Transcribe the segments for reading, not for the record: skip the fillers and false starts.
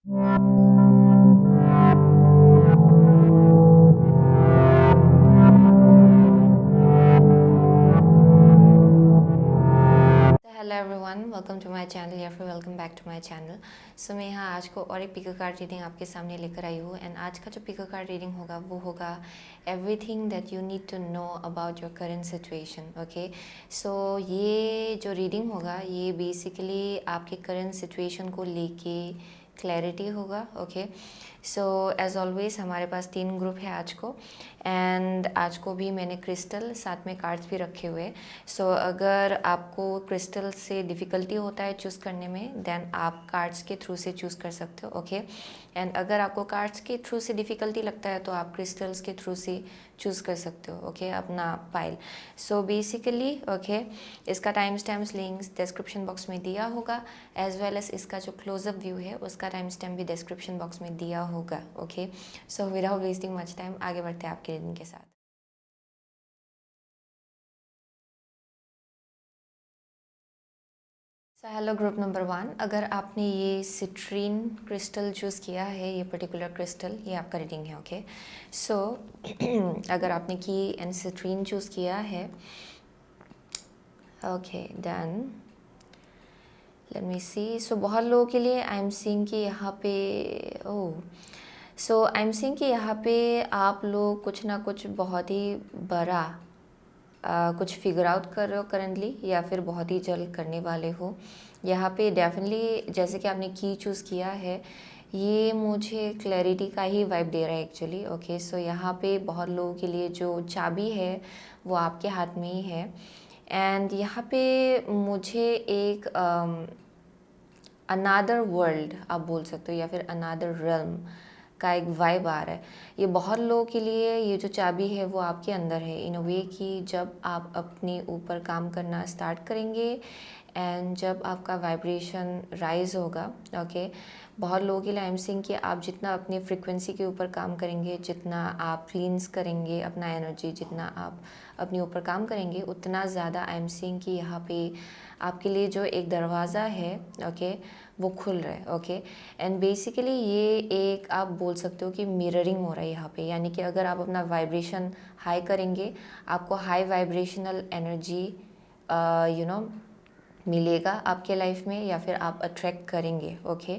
Hello everyone, welcome to my channel या फिर welcome back to my channel. So मैं यहाँ आज को और एक पिको कार्ड रीडिंग आपके सामने लेकर आई हूँ। एंड आज का जो पिको कार्ड रीडिंग होगा वो होगा everything that you need to know about your current situation. Okay, so ये जो रीडिंग होगा ये बेसिकली आपके करंट सिचुएशन को लेके क्लैरिटी होगा। ओके, सो एज ऑलवेज हमारे पास 3 ग्रुप है आज को। एंड आज को भी मैंने क्रिस्टल साथ में कार्ड्स भी रखे हुए। सो अगर आपको क्रिस्टल से डिफ़िकल्टी होता है चूज़ करने में, देन आप कार्ड्स के थ्रू से चूज़ कर सकते हो। ओके, एंड अगर आपको कार्ड्स के थ्रू से डिफ़िकल्टी लगता है तो आप क्रिस्टल्स के थ्रू से चूज़ कर सकते हो। ओके, अपना पाइल। सो बेसिकली ओके, इसका time stamps links description box में दिया होगा, एज वेल एज इसका जो क्लोजअप व्यू है उसका टाइम स्टैम्प भी डिस्क्रिप्शन बॉक्स में दिया होगा। Okay, so without wasting much time आगे बढ़ते हैं आपके रीडिंग के साथ। सो हेलो ग्रुप नंबर 1, अगर आपने ये सिट्रीन क्रिस्टल चूज़ किया है, ये पर्टिकुलर क्रिस्टल, ये आपका रीडिंग है। ओके, सो अगर आपने की एंड सिट्रीन चूज़ किया है, ओके देन लेट मी सी। सो बहुत लोगों के लिए आई एम सीइंग कि यहाँ पे सो आई एम सीइंग कि यहाँ पे आप लोग कुछ ना कुछ बहुत ही बड़ा कुछ फिगर आउट कर रहे हो करंटली, या फिर बहुत ही जल्द करने वाले हो। यहाँ पे डेफिनेटली जैसे कि आपने की चूज़ किया है, ये मुझे क्लैरिटी का ही वाइब दे रहा है एक्चुअली। ओके, सो यहाँ पे बहुत लोगों के लिए जो चाबी है वो आपके हाथ में ही है। एंड यहाँ पे मुझे एक अनादर वर्ल्ड आप बोल सकते हो, या फिर अनादर realm का एक वाइब आ रहा है। ये बहुत लोगों के लिए ये जो चाबी है वो आपके अंदर है इन अ वे कि जब आप अपने ऊपर काम करना स्टार्ट करेंगे एंड जब आपका वाइब्रेशन राइज होगा। ओके, बहुत लोगों के लिए आई एम सीइंग कि आप जितना अपनी फ्रिक्वेंसी के ऊपर काम करेंगे, जितना आप क्लींस करेंगे अपना एनर्जी, जितना आप अपने ऊपर काम करेंगे, उतना ज़्यादा आई एम सीइंग कि यहाँ पे आपके लिए जो एक दरवाज़ा है, ओके, वो खुल रहा है। ओके, एंड बेसिकली ये एक आप बोल सकते हो कि मिररिंग हो रहा है यहाँ पे, यानी कि अगर आप अपना वाइब्रेशन हाई करेंगे, आपको high vibrational energy you know मिलेगा आपके लाइफ में, या फिर आप अट्रैक्ट करेंगे। Okay,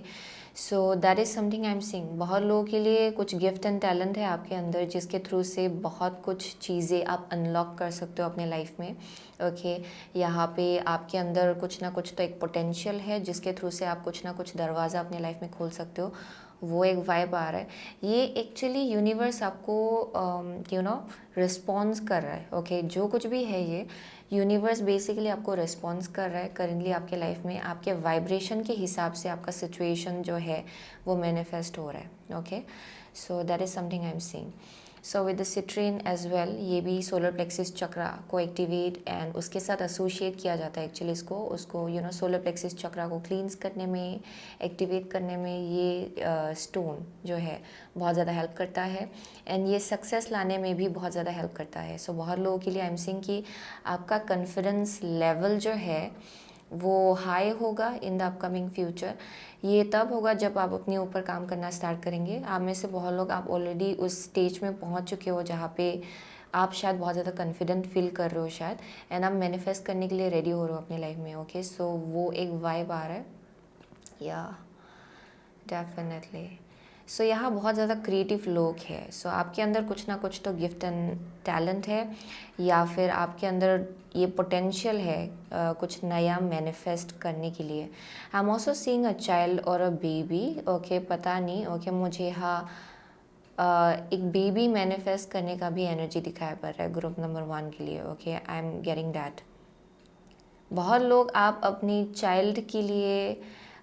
so that is something I am seeing. बहुत लोगों के लिए कुछ गिफ्ट एंड टैलेंट है आपके अंदर, जिसके थ्रू से बहुत कुछ चीज़ें आप अनलॉक कर सकते हो अपने लाइफ में। ओके, यहाँ पे आपके अंदर कुछ ना कुछ तो एक पोटेंशियल है जिसके थ्रू से आप कुछ ना कुछ दरवाज़ा अपने लाइफ में खोल सकते हो। वो एक वाइब आ रहा है। ये एक्चुअली यूनिवर्स आपको रिस्पॉन्स कर रहा है। ओके, जो कुछ भी है ये यूनिवर्स बेसिकली आपको रिस्पॉन्स कर रहा है करेंटली आपके लाइफ में। आपके वाइब्रेशन के हिसाब से आपका सिचुएशन जो है वो मैनिफेस्ट हो रहा है। Okay, so that is something I am seeing. So with the citrine as well, ये भी सोलर प्लेक्सिस चक्रा को एक्टिवेट एंड उसके साथ एसोशिएट किया जाता है एक्चुअली उसको सोलर प्लेक्सिस चक्रा को क्लींस करने में, एक्टिवेट करने में ये स्टोन जो है बहुत ज़्यादा हेल्प करता है। एंड ये सक्सेस लाने में भी बहुत ज़्यादा हेल्प करता है। सो बहुत लोगों के लिए आई एम सीइंग कि आपका कॉन्फिडेंस लेवल जो है वो हाई होगा इन द अपकमिंग फ्यूचर। ये तब होगा जब आप अपने ऊपर काम करना स्टार्ट करेंगे। आप में से बहुत लोग आप ऑलरेडी उस स्टेज में पहुंच चुके हो जहाँ पे आप शायद बहुत ज़्यादा कॉन्फिडेंट फील कर रहे हो शायद, एंड आप मैनिफेस्ट करने के लिए रेडी हो रहे हो अपनी लाइफ में। ओके, सो वो एक वाइब आ रहा है या डेफिनेटली। सो यहाँ बहुत ज़्यादा क्रिएटिव लोग हैं। सो आपके अंदर कुछ ना कुछ तो गिफ्ट एंड टैलेंट है, या फिर आपके अंदर ये पोटेंशियल है कुछ नया मैनिफेस्ट करने के लिए। I am also seeing a child और अ बेबी। ओके, पता नहीं। ओके, मुझे यहाँ एक बेबी मैनिफेस्ट करने का भी एनर्जी दिखाई पड़ रहा है ग्रुप नंबर 1 के लिए। Okay, I am getting that. बहुत लोग आप अपनी चाइल्ड के लिए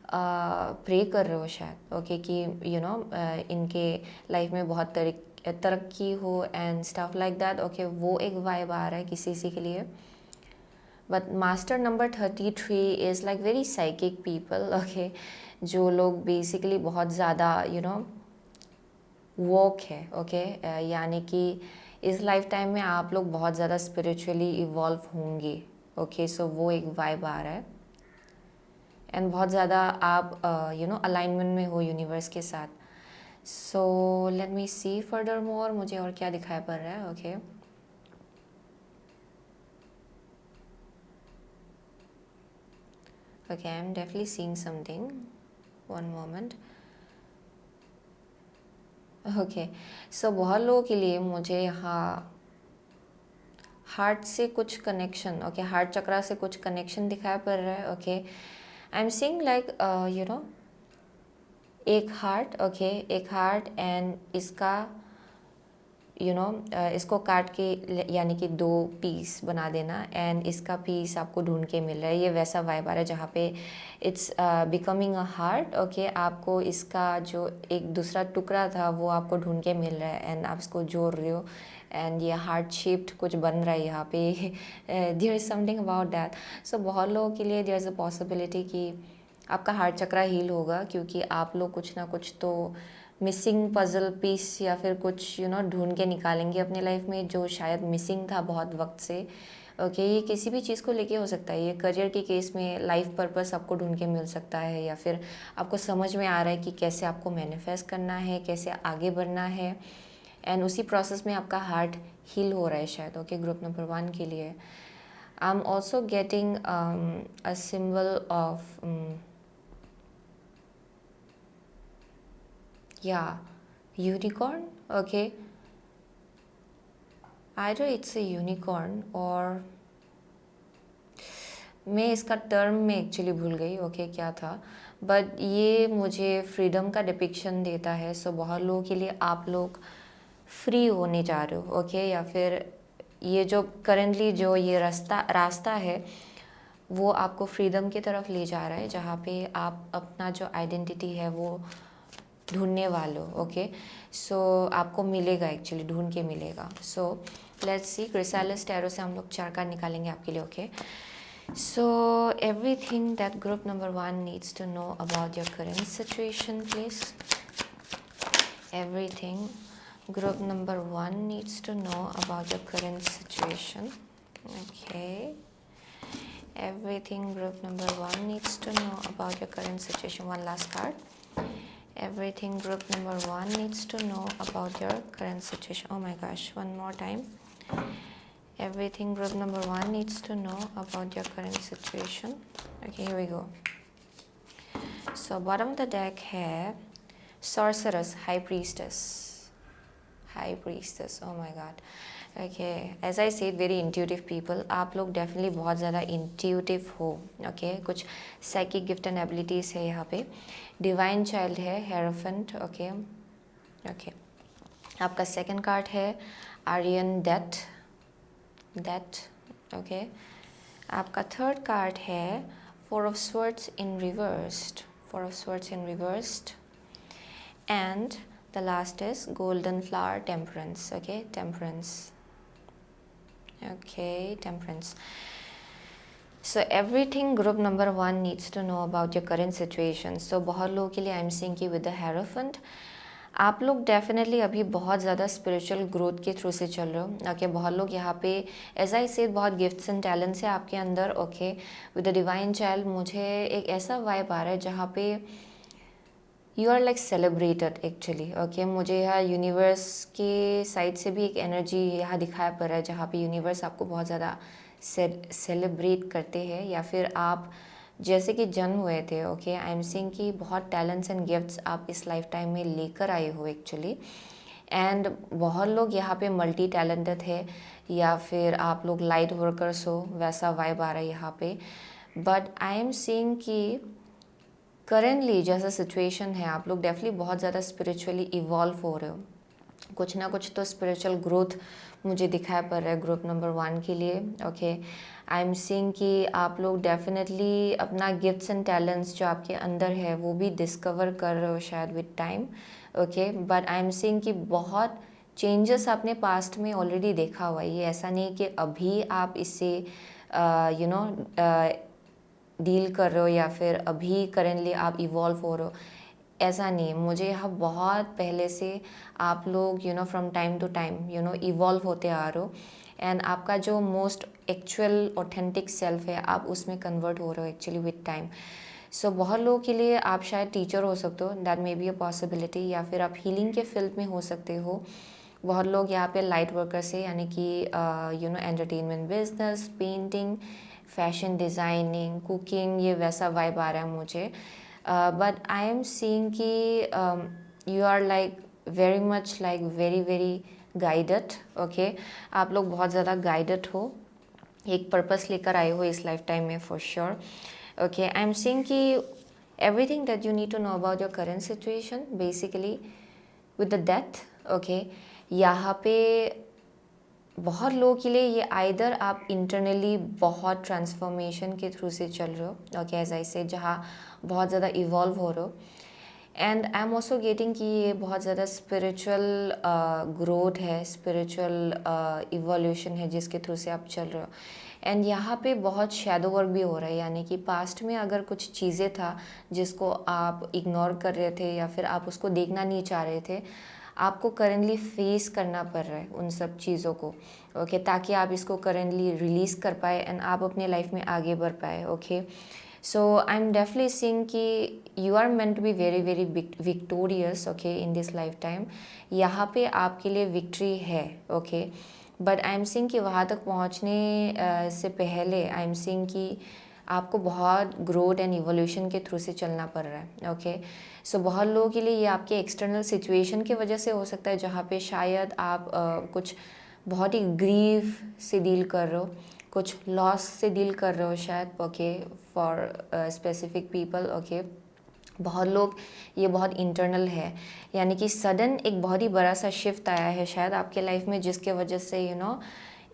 प्रे कर रहे हो शायद। ओके, कि इनके लाइफ में बहुत तरक्की हो and stuff like that. Okay, वो एक वाइब आ रहा है किसी किसी के लिए। But master number 33 is like very psychic people. Okay, जो लोग बेसिकली बहुत ज़्यादा वॉक है। ओके, यानी कि इस लाइफ टाइम में आप लोग बहुत ज़्यादा स्पिरिचुअली इवॉल्व होंगे। ओके, सो वो एक वाइब आ रहा है। एंड बहुत ज़्यादा आप अलाइनमेंट में हो यूनिवर्स के साथ. सो लेट मी सी फर्दर मोर, मुझे और क्या दिखाई पड़ रहा है. Okay okay, I am definitely seeing something. One moment. Okay, so बहुत लोगों के लिए मुझे यहाँ हार्ट से कुछ कनेक्शन, ओके, हार्ट चक्रा से कुछ कनेक्शन दिखाई पड़ रहा है. Okay, I am seeing like एक हार्ट. ओके, एक हार्ट एंड इसका इसको काट के यानी कि 2 पीस बना देना, एंड इसका पीस आपको ढूंढ के मिल रहा है. ये वैसा वाइब आ रहा है जहाँ पे it's becoming a heart. Okay, आपको इसका जो एक दूसरा टुकड़ा था वो आपको ढूंढ के मिल रहा है, एंड आप इसको जोड़ रहे हो, एंड ये हार्ट शेप्ड कुछ बन रहा है यहाँ पे. There is something about that. So बहुत लोगों के लिए देयर इज़ अ पॉसिबिलिटी कि आपका हार्ट चक्रा हील होगा, क्योंकि आप लोग कुछ ना कुछ तो मिसिंग पजल पीस या फिर कुछ ढूंढ के निकालेंगे अपनी लाइफ में, जो शायद मिसिंग था बहुत वक्त से. ओके, ये किसी भी चीज़ को लेके हो सकता है. ये करियर के केस में लाइफ पर्पस आपको ढूंढ के मिल सकता है, या फिर आपको समझ में आ रहा है कि कैसे आपको मैनिफेस्ट करना है, कैसे आगे बढ़ना है, एंड उसी प्रोसेस में आपका हार्ट हील हो रहा है शायद. ओके, ग्रुप नंबर 1 के लिए I am also getting a symbol of unicorn. Okay, either it's a unicorn or मैं इसका टर्म में एक्चुअली भूल गई. ओके, क्या था, बट ये मुझे फ्रीडम का डिपिक्शन देता है. सो बहुत लोगों के लिए आप लोग फ्री होने जा रहे हो. ओके, या फिर ये जो करेंटली जो ये रास्ता है वो आपको फ्रीडम की तरफ ले जा रहा है, जहाँ पे आप अपना जो आइडेंटिटी है वो ढूंढने वाले हो. ओके, सो आपको मिलेगा, एक्चुअली ढूंढ के मिलेगा. So let's see, chrysalis tarot से हम लोग 4 कार्ड निकालेंगे आपके लिए. Okay, so everything that group number 1 needs to know about your current situation please. Everything group number 1 needs to know about your current situation. Okay, everything group number 1 needs to know about your current situation. One last card. Everything group number 1 needs to know about your current situation. Oh my gosh, one more time. Everything group number 1 needs to know about your current situation. Okay, here we go. So bottom of the deck है sorceress, high priestess. Oh my god. Okay, as I said, very intuitive people. आप लोग definitely बहुत ज़्यादा intuitive हो. Okay, कुछ psychic gift and abilities है यहाँ पे. Divine child है, Hierophant. Okay, okay. आपका second card है Aryan Death. Okay. आपका third card है Four of Swords in reversed. And the last is Golden Flower, Temperance. Okay, Temperance. Okay, Temperance. So everything group number 1 needs to know about your current situation. So बहुत लोगों के लिए I am seeing कि with the Hierophant आप लोग definitely अभी बहुत ज़्यादा स्पिरिचुअल ग्रोथ के थ्रू से चल रहे हो. ओके, बहुत लोग यहाँ पे एज आई से बहुत गिफ्ट्स एंड टैलेंट्स है आपके अंदर. Okay, with the divine child मुझे एक ऐसा वाइब आ रहा है जहाँ पे you are like celebrated actually. Okay, मुझे यहाँ यूनिवर्स के साइड से भी एक एनर्जी यहाँ दिखाया पड़ रहा है, जहाँ पे यूनिवर्स आपको बहुत ज़्यादा सेलिब्रेट करते हैं, या फिर आप जैसे कि जन्म हुए थे. ओके, आई एम सीइंग कि बहुत टैलेंट्स एंड गिफ्ट्स आप इस लाइफ टाइम में लेकर आए हो एक्चुअली. एंड बहुत लोग यहाँ पे मल्टी टैलेंटेड है, या फिर आप लोग लाइट वर्कर्स हो, वैसा वाइब आ रहा है यहाँ पे. बट आई एम सीइंग कि करेंटली जैसा सिचुएशन है आप लोग डेफिनेटली बहुत ज़्यादा स्पिरिचुअली इवॉल्व हो रहे हो. कुछ ना कुछ तो स्पिरिचुअल ग्रोथ मुझे दिखाई पड़ रहा है ग्रुप नंबर 1 के लिए. ओके, आई एम सीइंग कि आप लोग डेफिनेटली अपना गिफ्ट्स एंड टैलेंट्स जो आपके अंदर है वो भी डिस्कवर कर रहे हो शायद with time. Okay, but I am seeing कि बहुत चेंजेस आपने पास्ट में ऑलरेडी देखा हुआ है. ये ऐसा नहीं कि अभी आप इससे डील कर रहे हो या फिर अभी करेंटली आप इवॉल्व हो रहे हो, ऐसा नहीं है. मुझे यहाँ बहुत पहले से आप लोग from time to time evolve होते आ रहे हो, एंड आपका जो मोस्ट एक्चुअल ऑथेंटिक सेल्फ है आप उसमें कन्वर्ट हो रहे हो एक्चुअली विद टाइम. सो बहुत लोगों के लिए आप शायद टीचर हो सकते हो, that may be a possibility, या फिर आप हीलिंग के फील्ड में हो सकते हो। बहुत लोग यहाँ पे लाइट वर्कर से, यानी कि entertainment business, painting, fashion designing, cooking, ये वैसा वाइब आ रहा है मुझे। बट आई एम सीइंग कि you are like very much like very very guided. Okay, आप लोग बहुत ज़्यादा गाइडेड हो, एक पर्पस लेकर आए हो इस लाइफ टाइम में for sure. Okay, I am seeing कि everything that you need to know about your current situation basically with the death. Okay, यहाँ पे बहुत लोगों के लिए ये आइदर आप इंटरनली बहुत ट्रांसफॉर्मेशन के थ्रू से चल रहे हो, ओके एज आई से, जहाँ बहुत ज़्यादा इवॉल्व हो रहे हो। And I am also getting कि ये बहुत ज़्यादा स्पिरिचुअल ग्रोथ है, स्पिरिचुअल इवोल्यूशन है जिसके थ्रू से आप चल रहे हो। एंड यहाँ पे बहुत शैडो वर्क भी हो रहा है, यानी कि पास्ट में अगर कुछ चीज़ें था जिसको आप इग्नोर कर रहे थे या फिर आप उसको देखना नहीं चाह रहे थे, आपको करेंटली फेस करना पड़ रहा है उन सब चीज़ों को, ओके ताकि आप इसको करेंटली रिलीज़ कर पाए एंड आप अपने लाइफ में आगे बढ़ पाए। Okay, so I am definitely seeing कि you are meant to be very very victorious, okay in this life time. यहाँ पे आपके लिए विक्ट्री है, okay, but I am seeing कि वहाँ तक पहुँचने से पहले आई एम सीइंग कि आपको बहुत ग्रोथ एंड इवोल्यूशन के थ्रू से चलना पड़ रहा है। ओके, सो बहुत लोगों के लिए ये आपके एक्सटर्नल सिचुएशन की वजह से हो सकता है, जहाँ पे शायद आप कुछ बहुत ही ग्रीव से डील कर रहे हो, कुछ लॉस से डील कर रहे हो शायद, okay for specific people. Okay, बहुत लोग ये बहुत इंटरनल है, यानी कि सडन एक बहुत ही बड़ा सा शिफ्ट आया है शायद आपके लाइफ में, जिसके वजह से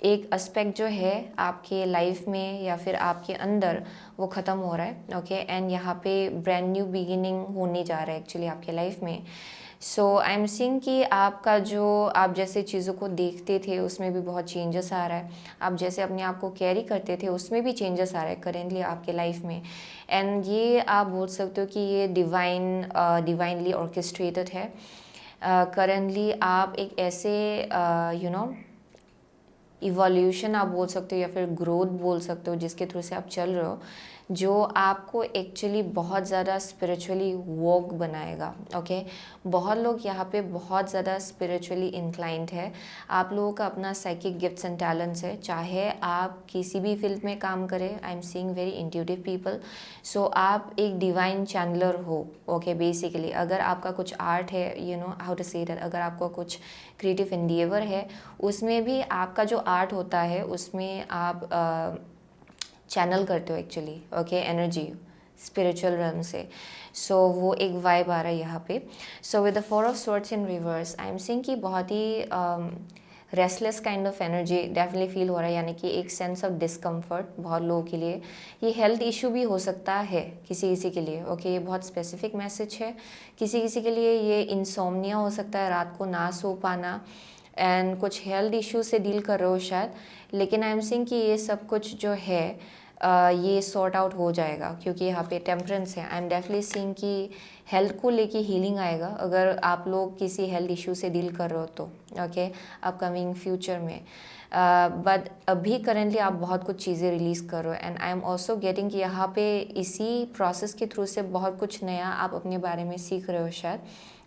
एक एस्पेक्ट जो है आपके लाइफ में या फिर आपके अंदर वो ख़त्म हो रहा है। ओके, एंड यहाँ पे ब्रांड न्यू बिगिनिंग होने जा रहा है एक्चुअली आपके लाइफ में। सो आई एम सीइंग कि आपका जो आप जैसे चीज़ों को देखते थे उसमें भी बहुत चेंजेस आ रहा है, आप जैसे अपने आप को कैरी करते थे उसमें भी चेंजेस आ रहा है करेंटली आपके लाइफ में। एंड ये आप बोल सकते हो कि ये डिवाइनली ऑर्केस्ट्रेटेड है। करेंटली आप एक ऐसे इवोल्यूशन आप बोल सकते हो या फिर ग्रोथ बोल सकते हो जिसके थ्रू से आप चल रहे हो, जो आपको एक्चुअली बहुत ज़्यादा स्पिरिचुअली वॉक बनाएगा। ओके, बहुत लोग यहाँ पे बहुत ज़्यादा स्पिरिचुअली इंक्लाइंड है, आप लोगों का अपना साइकिक गिफ्ट्स एंड टैलेंट्स है, चाहे आप किसी भी फील्ड में काम करें। I am seeing very intuitive people, so आप एक डिवाइन चैनलर हो। ओके, बेसिकली अगर आपका कुछ आर्ट है, हाउ टू से दैट, अगर आपका कुछ क्रिएटिव एंडिएवर है, उसमें भी आपका जो आर्ट होता है उसमें आप चैनल करते हो actually, okay energy spiritual run से। सो वो एक वाइब आ रहा है यहाँ पे। So with the 4 of swords in reverse I am seeing कि बहुत ही restless kind of energy definitely feel हो रहा है, यानी कि एक सेंस ऑफ डिस्कम्फर्ट बहुत लोगों के लिए। ये हेल्थ इशू भी हो सकता है किसी किसी के लिए। ओके, ये बहुत स्पेसिफिक मैसेज है। किसी किसी के लिए ये इंसोम्निया हो सकता है, रात को ना सो पाना, एंड कुछ हेल्थ इशू से डील कर रहे हो शायद। लेकिन आई एम सीइंग कि ये सब कुछ जो है ये सॉर्ट आउट हो जाएगा, क्योंकि यहाँ पे टेम्परेंस है। आई एम डेफिनेटली सीइंग कि हेल्थ को लेके हीलिंग आएगा अगर आप लोग किसी हेल्थ इशू से डील कर रहे हो तो, ओके अपकमिंग फ्यूचर में। बट अभी करेंटली आप बहुत कुछ चीज़ें रिलीज़ कर रहे हो, and I am also getting कि यहाँ पे इसी प्रोसेस के थ्रू से बहुत कुछ नया आप अपने बारे में सीख रहे हो शायद।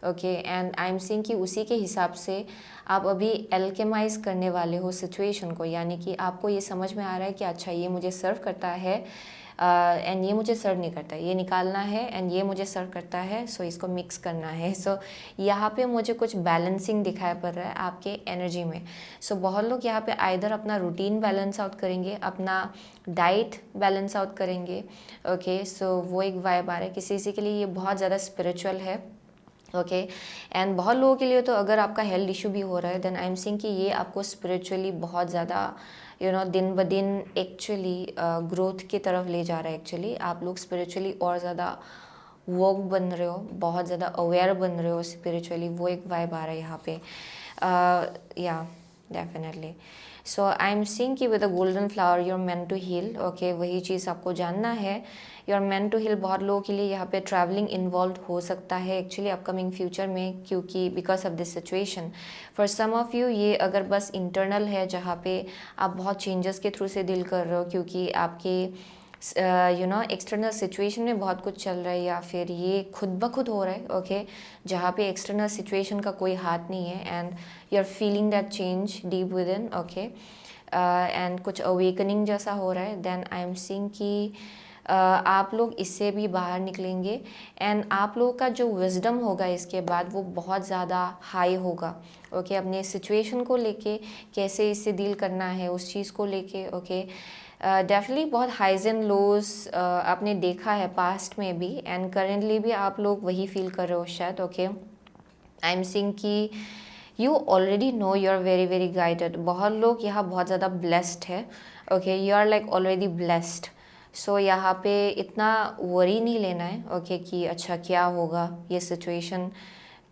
Okay, and I am seeing कि उसी के हिसाब से आप अभी एल्केमाइज करने वाले हो सिचुएशन को, यानी कि आपको ये समझ में आ रहा है कि अच्छा ये मुझे सर्व करता है एंड ये मुझे सर्व नहीं करता, ये निकालना है एंड ये मुझे सर्व करता है, सो इसको मिक्स करना है। सो यहाँ पे मुझे कुछ बैलेंसिंग दिखाई पड़ रहा है आपके एनर्जी में। सो बहुत लोग यहाँ पे आइदर अपना रूटीन बैलेंस आउट करेंगे, अपना डाइट बैलेंस आउट करेंगे। ओके, सो वो एक वाइब आ रहा है। किसी किसी के लिए ये बहुत ज़्यादा स्पिरिचुअल है। ओके, एंड बहुत लोगों के लिए तो अगर आपका हेल्थ इशू भी हो रहा है, देन आई एम सीइंग कि ये आपको स्पिरिचुअली बहुत ज़्यादा दिन ब दिन एक्चुअली ग्रोथ की तरफ ले जा रहा है। एक्चुअली आप लोग स्पिरिचुअली और ज़्यादा वोक बन रहे हो, बहुत ज़्यादा अवेयर बन रहे हो स्पिरिचुअली, वो एक वाइब आ रहा है यहाँ पे। Yeah definitely. So I am seeing कि with a golden flower you are meant to heal. Okay, वही चीज़ आपको जानना है, you are meant to heal. बहुत लोगों के लिए यहाँ पे ट्रैवलिंग इन्वॉल्व हो सकता है एक्चुअली अपकमिंग फ्यूचर में, क्योंकि because of this situation. For some of you ये अगर बस इंटरनल है, जहाँ पे आप बहुत चेंजेस के थ्रू से डील कर रहे हो, क्योंकि आपके एक्सटर्नल सिचुएशन में बहुत कुछ चल रहा है, या फिर ये खुद ब खुद हो रहा है, ओके, जहाँ पे एक्सटर्नल सिचुएशन का कोई हाथ नहीं है, and you are feeling that change deep within, okay, and कुछ अवेकनिंग जैसा हो रहा है, देन आई एम सीइंग कि आप लोग इससे भी बाहर निकलेंगे, एंड आप लोगों का जो विजडम होगा इसके बाद वो बहुत ज़्यादा हाई होगा, ओके, अपने सिचुएशन को लेके कैसे इससे डील करना है उस चीज़ को लेके, ओके। डेफिनेटली बहुत हाइज एंड लोज आपने देखा है पास्ट में भी, एंड करेंटली भी आप लोग वही फील कर रहे हो शायद, ओके। आई एम सीइंग कि you already know you are very very guided. बहुत लोग यहाँ बहुत ज़्यादा ब्लेस्ड है, okay, you are like already blessed. So यहाँ पे इतना वरी नहीं लेना है, ओके, कि अच्छा क्या होगा, ये सिचुएशन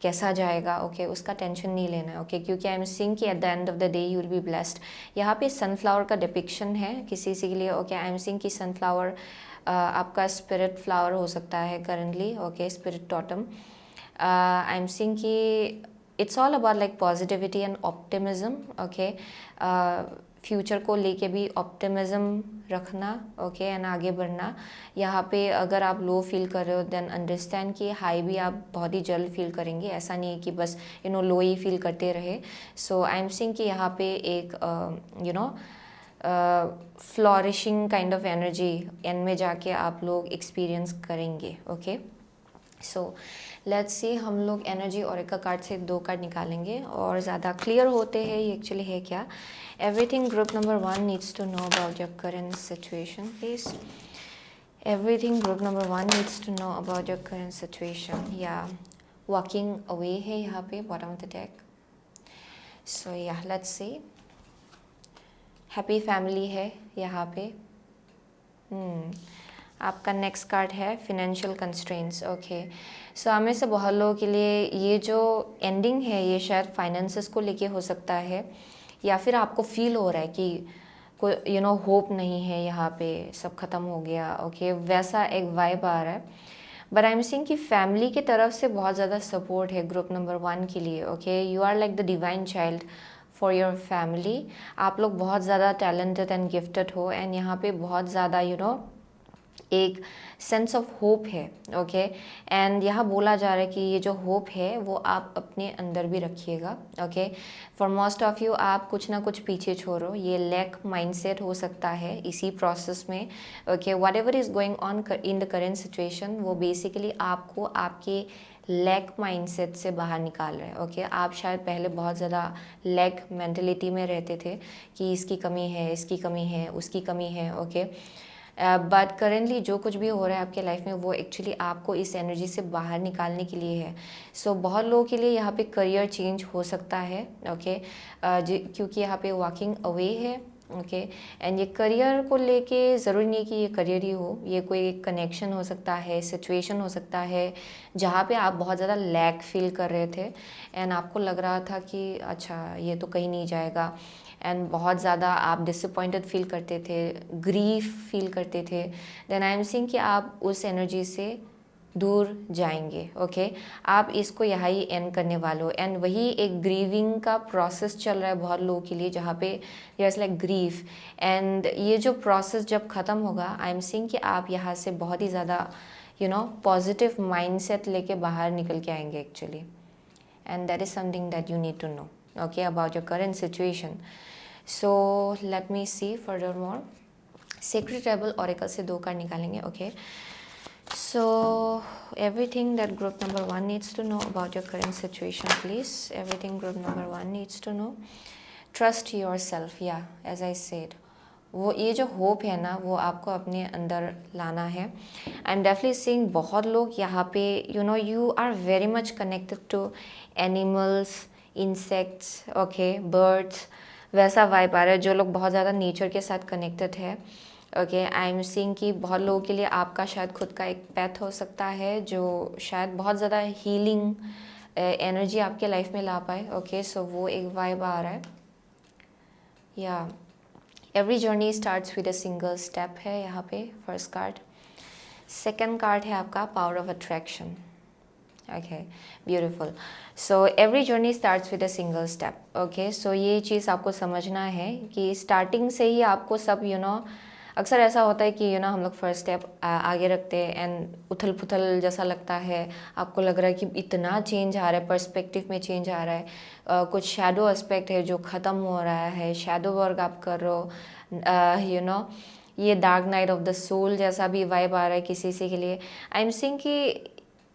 कैसा जाएगा, ओके, उसका टेंशन नहीं लेना है, ओके, क्योंकि आई एम सीइंग कि at the end of the day you will be blessed. यहाँ पे सनफ्लावर का डिपिक्शन है किसी के लिए, ओके। आई एम सीइंग कि सनफ्लावर आपका स्पिरिट फ्लावर हो सकता है currently, okay, spirit totem. I am seeing कि it's all about like positivity and optimism, okay, future को लेके भी ऑप्टिमिज्म रखना, ओके, एंड आगे बढ़ना। यहाँ पे अगर आप लो फील कर रहे हो देन अंडरस्टैंड कि हाई भी आप बहुत ही जल्द फील करेंगे, ऐसा नहीं है कि बस लो ही फील करते रहे। सो आई एम सीइंग कि यहाँ पे एक फ्लॉरिशिंग काइंड ऑफ एनर्जी एंड में जाके आप लोग एक्सपीरियंस करेंगे, ओके। सो लेट्स सी, हम लोग एनर्जी ओरेकल कार्ड से 2 कार्ड निकालेंगे और ज़्यादा क्लियर होते हैं ये एक्चुअली है क्या। Everything group number 1 needs to know about your current situation please. Everything group number 1 needs to know about your current situation, या वॉकिंग अवे है यहाँ पे bottom of the deck. So या लेट्स सी, हैप्पी फैमिली है यहाँ पे। आपका next card है फिनेंशियल कंस्ट्रेंट्स, ओके। सो हमें से बहुत लोगों के लिए ये जो एंडिंग है ये शायद फाइनेंसेस को लेके हो सकता है, या फिर आपको फील हो रहा है कि कोई होप नहीं है, यहाँ पे सब खत्म हो गया, ओके, वैसा एक वाइब आ रहा है। बट आई एम सीइंग कि फैमिली की तरफ से बहुत ज़्यादा सपोर्ट है ग्रुप नंबर 1 के लिए, okay. You are like the divine child for your family. आप लोग बहुत ज़्यादा टैलेंटेड एंड गिफ्टेड हो, एंड यहाँ पे बहुत ज़्यादा एक सेंस ऑफ होप है, ओके। एंड यहाँ बोला जा रहा है कि ये जो होप है वो आप अपने अंदर भी रखिएगा, okay. For most of you आप कुछ ना कुछ पीछे छोड़ो, ये लैक माइंडसेट हो सकता है इसी प्रोसेस में, okay. What ever is going on in the current situation वो बेसिकली आपको आपके लैक माइंडसेट से बाहर निकाल रहे हैं, ओके। आप शायद पहले बहुत ज़्यादा लैक मेंटलिटी में रहते थे कि इसकी कमी है, इसकी कमी है, उसकी कमी है, ओके। बट करेंटली जो कुछ भी हो रहा है आपके लाइफ में वो एक्चुअली आपको इस एनर्जी से बाहर निकालने के लिए है। सो बहुत लोगों के लिए यहाँ पे करियर चेंज हो सकता है, ओके, क्योंकि यहाँ पे वॉकिंग अवे है, ओके। एंड ये करियर को लेके ज़रूरी नहीं कि ये करियर ही हो, ये कोई कनेक्शन हो सकता है, सिचुएशन हो सकता है जहाँ पे आप बहुत ज़्यादा लैक फील कर रहे थे, एंड आपको लग रहा था कि अच्छा ये तो कहीं नहीं जाएगा, एंड बहुत ज़्यादा आप डिसअपॉइंटेड फील करते थे, ग्रीफ फील करते थे। देन आई एम सीइंग कि आप उस एनर्जी से दूर जाएंगे, ओके। आप इसको यहाँ ही एंड करने वाले हो, एंड वही एक ग्रीविंग का प्रोसेस चल रहा है बहुत लोगों के लिए जहाँ पे देयर लाइक ग्रीफ, एंड ये जो प्रोसेस जब ख़त्म होगा आई एम सीइंग कि आप यहाँ से बहुत ही ज़्यादा पॉजिटिव माइंडसेट लेके बाहर निकल के आएंगे actually, and that is something that you need to know, okay, about your current situation. So let me see further more. Secret rebel oracle से 2 कार्ड निकालेंगे, okay. So everything that group number 1 needs to know about your current situation please. Everything group number 1 needs to know. Trust yourself, या as I said, वो ये जो hope है ना वो आपको अपने अंदर लाना है। आई एम डेफिनेटली सीइंग बहुत लोग यहाँ पे you are very much connected to animals, insects, okay, birds, वैसा वाइब आ रहा है। जो लोग बहुत ज़्यादा नेचर के साथ कनेक्टेड है, ओके, आई एम सीइंग कि बहुत लोगों के लिए आपका शायद खुद का एक पेट हो सकता है जो शायद बहुत ज़्यादा हीलिंग एनर्जी आपके लाइफ में ला पाए, ओके। सो वो एक वाइब आ रहा है, yeah every journey starts with a single step है यहाँ पे फर्स्ट कार्ड। सेकेंड कार्ड है आपका power of attraction, okay, beautiful. So every journey starts with a single step, okay. So ये चीज़ आपको समझना है कि स्टार्टिंग से ही आपको सब अक्सर ऐसा होता है कि हम लोग फर्स्ट स्टेप आगे रखते हैं एंड उथल पुथल जैसा लगता है, आपको लग रहा है कि इतना चेंज आ रहा है, पर्सपेक्टिव में चेंज आ रहा है, कुछ शैडो एस्पेक्ट है जो ख़त्म हो रहा है, शैडो वर्क आप कर रहे हो, ये dark night of the soul जैसा भी वाइब आ रहा है किसी से के लिए। आई एम सेइंग कि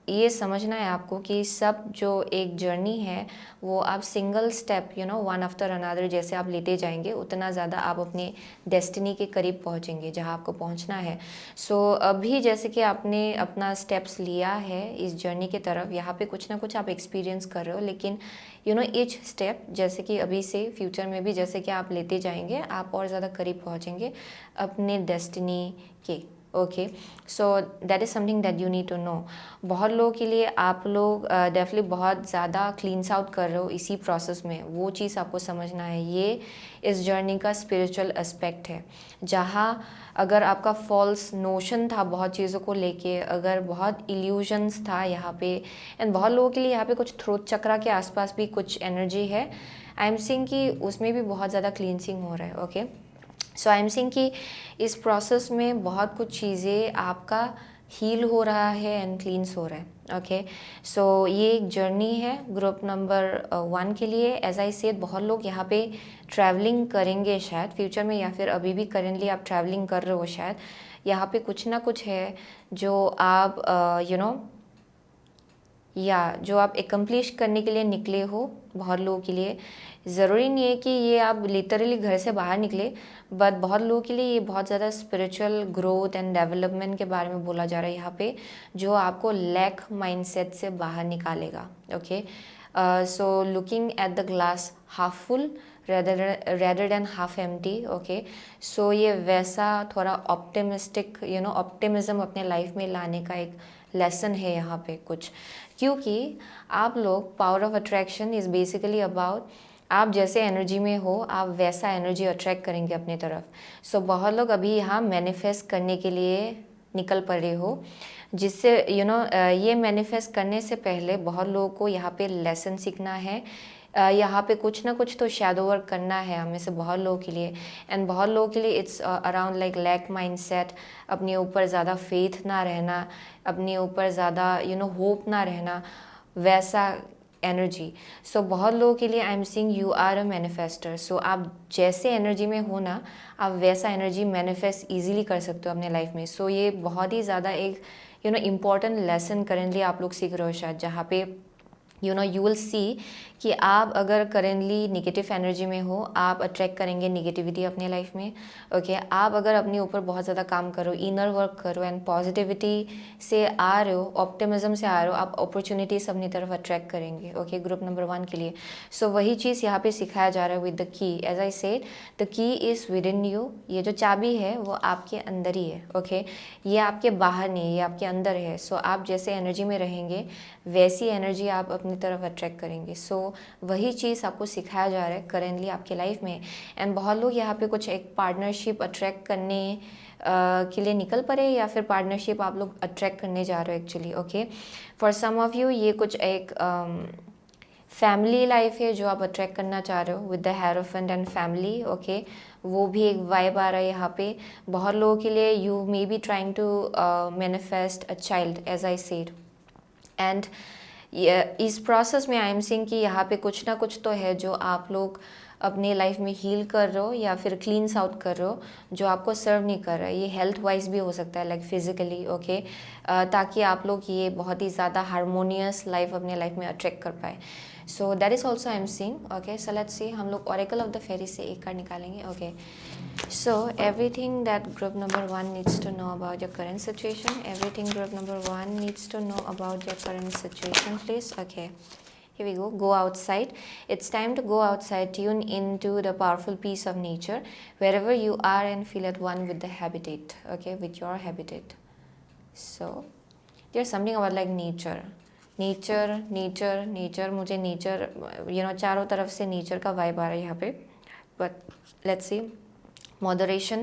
ये समझना है आपको कि सब जो एक जर्नी है वो आप single step one after another जैसे आप लेते जाएंगे, उतना ज़्यादा आप अपने डेस्टिनी के करीब पहुंचेंगे जहां आपको पहुंचना है। सो अभी जैसे कि आपने अपना स्टेप्स लिया है इस जर्नी की तरफ, यहाँ पे कुछ ना कुछ आप एक्सपीरियंस कर रहे हो, लेकिन ईच स्टेप जैसे कि अभी से फ्यूचर में भी जैसे कि आप लेते जाएंगे, आप और ज़्यादा करीब पहुंचेंगे अपने डेस्टिनी के। Okay, so that is something that you need to know. बहुत लोगों के लिए आप लोग डेफिनेटली बहुत ज़्यादा क्लींस आउट कर रहे हो इसी प्रोसेस में, वो चीज़ आपको समझना है। ये इस जर्नी का स्पिरिचुअल एस्पेक्ट है, जहाँ अगर आपका फॉल्स नोशन था बहुत चीज़ों को लेके, अगर बहुत इल्यूजन्स था यहाँ पे, एंड बहुत लोगों के लिए यहाँ पे कुछ थ्रोट चक्रा के आसपास भी कुछ एनर्जी है, आई एम सीइंग कि उसमें भी बहुत ज़्यादा क्लींसिंग हो रहा है। Okay, so I am seeing कि इस प्रोसेस में बहुत कुछ चीज़ें आपका हील हो रहा है एंड क्लींस हो रहा है। ओके, सो ये एक जर्नी है ग्रुप नंबर 1 के लिए। एज आई सेड, बहुत लोग यहाँ पे ट्रैवलिंग करेंगे शायद फ्यूचर में, या फिर अभी भी करेंटली आप ट्रैवलिंग कर रहे हो शायद। यहाँ पे कुछ ना कुछ है जो आप जो आप एकम्प्लिश करने के लिए निकले हो। बहुत लोगों के लिए ज़रूरी नहीं है कि ये आप लिटरली घर से बाहर निकले, बट बहुत लोगों के लिए ये बहुत ज़्यादा स्पिरिचुअल ग्रोथ एंड डेवलपमेंट के बारे में बोला जा रहा है यहाँ पे, जो आपको लैक माइंडसेट से बाहर निकालेगा। Okay, so looking at the glass half full rather than half empty. Okay, so ये वैसा थोड़ा ऑप्टिमिस्टिक ऑप्टिमिज्म अपने लाइफ में लाने का एक लेसन है यहाँ पे कुछ, क्योंकि आप लोग power of attraction is basically about आप जैसे एनर्जी में हो आप वैसा एनर्जी अट्रैक्ट करेंगे अपने तरफ। सो बहुत लोग अभी यहाँ मैनिफेस्ट करने के लिए निकल पड़े हो, जिससे ये मैनिफेस्ट करने से पहले बहुत लोगों को यहाँ पे लेसन सीखना है, यहाँ पे कुछ ना कुछ तो शैडो वर्क करना है हमें से बहुत लोगों के लिए। एंड बहुत लोगों के लिए it's around like lack mindset, अपने ऊपर ज़्यादा फेथ ना रहना, अपने ऊपर ज़्यादा होप ना रहना, वैसा एनर्जी। सो बहुत लोगों के लिए I am seeing you are a manifester. So आप जैसे एनर्जी में हो ना, आप वैसा एनर्जी मैनिफेस्ट इजीली कर सकते हो अपने लाइफ में। सो ये बहुत ही ज़्यादा एक इम्पॉर्टेंट लेसन करेंटली आप लोग सीख रहे हो शायद, जहाँ पे यू विल सी कि आप अगर करेंटली निगेटिव एनर्जी में हो, आप अट्रैक्ट करेंगे निगेटिविटी अपने लाइफ में। ओके, आप अगर अपने ऊपर बहुत ज़्यादा काम करो, इनर वर्क करो एंड पॉजिटिविटी से आ रहे हो, ऑप्टिमिज्म से आ रहे हो, आप अपॉर्चुनिटीज अपनी तरफ अट्रैक्ट करेंगे। ओके, ग्रुप नंबर 1 के लिए। सो वही चीज़ यहाँ पे सिखाया जा रहा है with the key. As I said, the key is within you. ये जो चाबी है वो आपके अंदर ही है। ओके, ये आपके बाहर नहीं है, ये आपके अंदर है। सो आप जैसे एनर्जी में रहेंगे वैसी एनर्जी आप अपनी तरफ अट्रैक्ट करेंगे। सो वही चीज़ आपको सिखाया जा रहा है करेंटली आपके लाइफ में। एंड बहुत लोग यहाँ पे कुछ एक पार्टनरशिप अट्रैक्ट करने के लिए निकल पड़े, या फिर पार्टनरशिप आप लोग अट्रैक्ट करने जा रहे हो actually. Okay, for some of you ये कुछ एक फैमिली लाइफ है जो आप अट्रैक्ट करना चाह रहे हो with the hierophant and family. Okay, वो भी एक वाइब आ रहा है यहाँ पे। बहुत लोगों के लिए you may be trying to manifest a child as I said, and इस प्रोसेस में आई एम सीइंग कि यहाँ पे कुछ ना कुछ तो है जो आप लोग अपने लाइफ में हील कर रहे हो या फिर क्लींस आउट कर रहे हो, जो आपको सर्व नहीं कर रहा है। ये हेल्थ वाइज भी हो सकता है, लाइक फिजिकली। ओके, ताकि आप लोग ये बहुत ही ज़्यादा हारमोनियस लाइफ अपने लाइफ में अट्रैक्ट कर पाए। सो that is also I am seeing. Okay, so let's see, हम लोग ऑरेकल ऑफ द फेरी से एक कार्ड निकालेंगे। Okay, so everything that group number 1 needs to know about your current situation, everything group number 1 needs to know about your current situation, please. Okay, here we go. Go outside. It's time to go outside. Tune into the powerful piece of nature wherever you are and feel at one with the habitat. Okay, with your habitat. So there's something about like nature. Nature मुझे nature चारों तरफ से nature का vibe आ रहा है यहाँ पे। But let's see, moderation.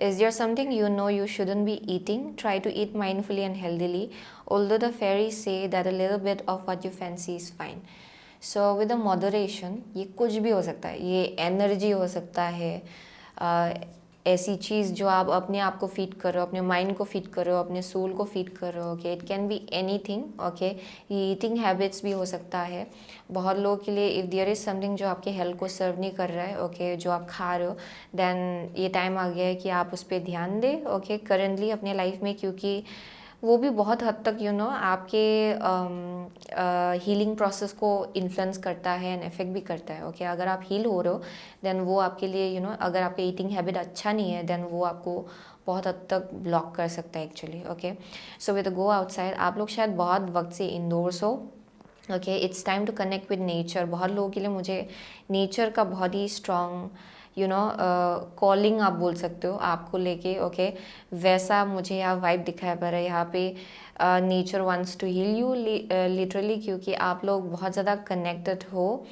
Is there something you shouldn't be eating? Try to eat mindfully and healthily, although the fairies say that a little bit of what you fancy is fine. So with the moderation, ये कुछ भी हो सकता है, ये energy हो सकता है, ऐसी चीज़ जो आप अपने आप को फीड कर रहे हो, अपने माइंड को फीड कर रहे हो, अपने सोल को फीड कर रहे हो। Okay, it can be anything. Okay, ये ईटिंग हैबिट्स भी हो सकता है बहुत लोगों के लिए। इफ़ देयर इज़ समथिंग जो आपके हेल्थ को सर्व नहीं कर रहा है, ओके, जो आप खा रहे हो, देन ये टाइम आ गया है कि आप उस पर ध्यान दें, ओके, करेंटली अपने लाइफ में, क्योंकि वो भी बहुत हद तक आपके हीलिंग प्रोसेस को इन्फ्लुएंस करता है एंड इफेक्ट भी करता है। ओके, अगर आप हील हो रहे हो देन वो आपके लिए अगर आपका ईटिंग हैबिट अच्छा नहीं है देन वो आपको बहुत हद तक ब्लॉक कर सकता है actually. Okay, so with go outside, आप लोग शायद बहुत वक्त से इंडोर्स हो। Okay, it's time to connect with nature. बहुत लोगों के लिए मुझे नेचर का बहुत ही स्ट्रॉन्ग कॉलिंग आप बोल सकते हो आपको लेके। ओके, वैसा मुझे यहाँ वाइब दिखाई पड़ रहा है यहाँ पे। Nature wants to heal you literally, क्योंकि आप लोग बहुत ज़्यादा कनेक्टेड हो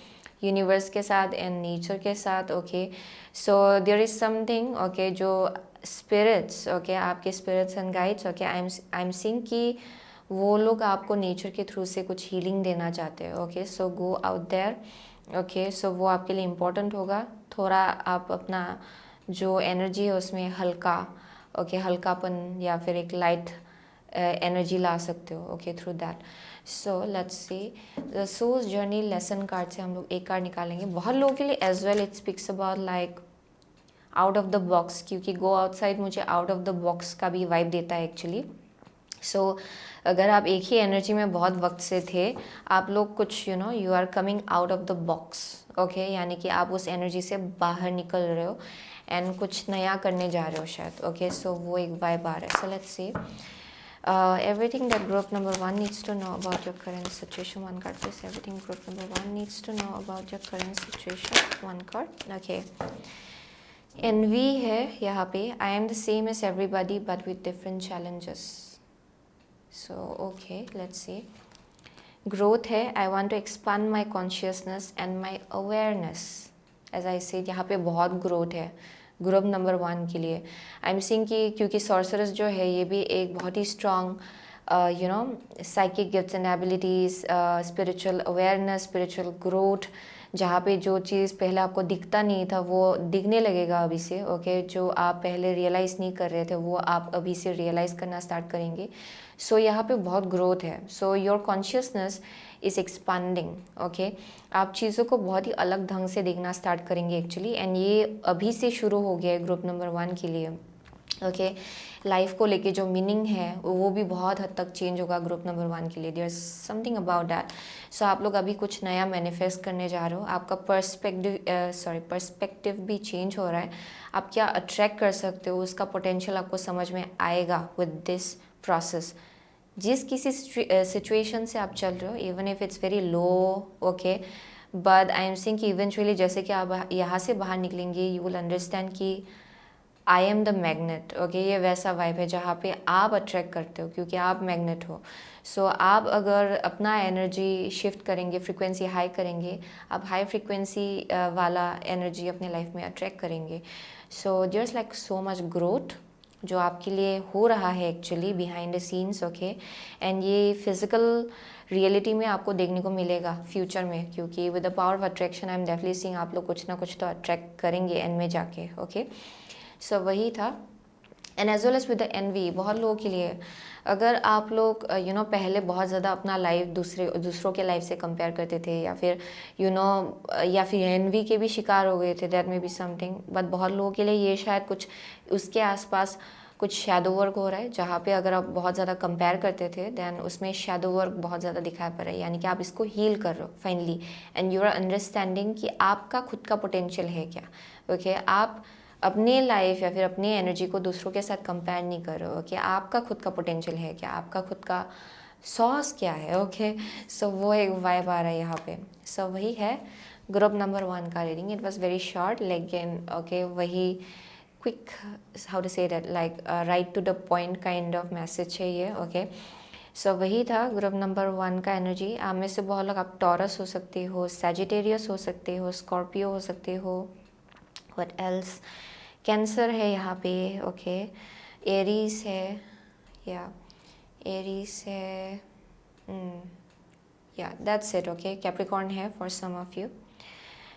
यूनिवर्स के साथ एंड नेचर के साथ। Okay, so there is something, okay, जो स्पिरिट्स, ओके, आपके spirits and guides, okay, I am seeing कि वो लोग आपको नेचर के थ्रू से कुछ हीलिंग देना चाहते हैं। Okay, so go out there. Okay, so वो आपके लिए इम्पोर्टेंट होगा। थोड़ा आप अपना जो एनर्जी है उसमें हल्का, ओके, हल्कापन या फिर एक लाइट एनर्जी ला सकते हो। Okay, through that. So let's see the soul's journey lesson card से हम लोग एक कार्ड निकालेंगे। बहुत लोगों के लिए as well it speaks about like out of the box, क्योंकि गो आउटसाइड मुझे आउट ऑफ द बॉक्स का भी वाइब देता है एक्चुअली। सो अगर आप एक ही एनर्जी में बहुत वक्त से थे, आप लोग कुछ you are coming out of the box. Okay, यानी कि आप उस एनर्जी से बाहर निकल रहे हो एंड कुछ नया करने जा रहे हो शायद। ओके, सो वो एक वाइब आ रहा है। सो let's C everything that group number 1 needs to know about your current situation. One card please. Everything group number 1 needs to know about your current situation. One card. Okay, envy है यहाँ पे। I am the same as everybody but with different challenges. So okay, let's see. Growth है, I want to expand my consciousness and my awareness. As I said, यहाँ पे बहुत growth है group number 1 के लिए। आई एम सीइंग कि क्योंकि sorcerer's जो है ये भी एक बहुत ही strong psychic gifts and abilities, spiritual awareness, spiritual growth, जहाँ पे जो चीज़ पहले आपको दिखता नहीं था वो दिखने लगेगा अभी से। ओके, जो आप पहले रियलाइज़ नहीं कर रहे थे वो आप अभी से रियलाइज़ करना स्टार्ट करेंगे। सो यहाँ पे बहुत ग्रोथ है। So your consciousness is expanding. Okay, आप चीज़ों को बहुत ही अलग ढंग से देखना स्टार्ट करेंगे एक्चुअली, एंड ये अभी से शुरू हो गया है ग्रुप नंबर 1 के लिए। ओके, लाइफ को लेके जो मीनिंग है वो भी बहुत हद तक चेंज होगा ग्रुप नंबर 1 के लिए। There is something about that. So आप लोग अभी कुछ नया मैनिफेस्ट करने जा रहे हो। आपका पर्सपेक्टिव भी चेंज हो रहा है। आप क्या अट्रैक्ट कर सकते हो उसका पोटेंशियल आपको समझ में आएगा विद दिस प्रोसेस। जिस किसी सिचुएशन से आप चल रहे हो, even if it's very low, okay, but I am seeing कि इवेंचुअली जैसे कि आप यहाँ से बाहर निकलेंगे यू विल अंडरस्टैंड कि I am the magnet. Okay, ये वैसा वाइब है जहाँ पे आप अट्रैक्ट करते हो क्योंकि आप मैग्नेट हो। सो आप अगर अपना एनर्जी शिफ्ट करेंगे, फ्रिक्वेंसी हाई करेंगे, आप हाई फ्रिक्वेंसी वाला एनर्जी अपने लाइफ में अट्रैक्ट करेंगे। So there like so much growth जो आपके लिए हो रहा है actually behind the scenes. Okay, and ये फिजिकल रियलिटी में आपको देखने को मिलेगा फ्यूचर में, क्योंकि with the power of attraction I am definitely seeing आप लोग कुछ ना कुछ तो अट्रैक्ट करेंगे एंड में जाके। ओके, सो वही था। And as well as with the envy, बहुत लोगों के लिए अगर आप लोग पहले बहुत ज़्यादा अपना लाइफ दूसरों के लाइफ से कंपेयर करते थे या फिर या फिर एनवी के भी शिकार हो गए थे, that may be something. But बहुत लोगों के लिए ये शायद कुछ उसके आसपास कुछ शैडो वर्क हो रहा है जहाँ पे अगर आप बहुत ज़्यादा कंपेयर करते थे देन उसमें शैडो वर्क बहुत ज़्यादा दिखाई पड़ रहा है, यानी कि आप इसको हील कर रहे हो finally and you are understanding कि आपका खुद का पोटेंशियल है क्या। ओके, आप अपने लाइफ या फिर अपनी एनर्जी को दूसरों के साथ कंपेयर नहीं कर रहे हो कि आपका खुद का पोटेंशियल है क्या, आपका खुद का सॉस क्या है। ओके, सो वो एक वाइब आ रहा है यहाँ पे। सो वही है ग्रुप नंबर 1 का reading. It was very short लेकिन ओके, वही quick, how to say that, like right to the point kind of message है ये। ओके, सो वही था ग्रुप नंबर 1 का एनर्जी। आप में से बहुत लोग, आप टॉरस हो सकते हो, सैजिटेरियस हो सकते हो, स्कॉर्पियो हो सकते हो, व्हाट एल्स, कैंसर है यहाँ पे। ओके, एरीज है, या एरीज है, या दैट्स इट। ओके, कैप्रिकॉर्न है for some of you.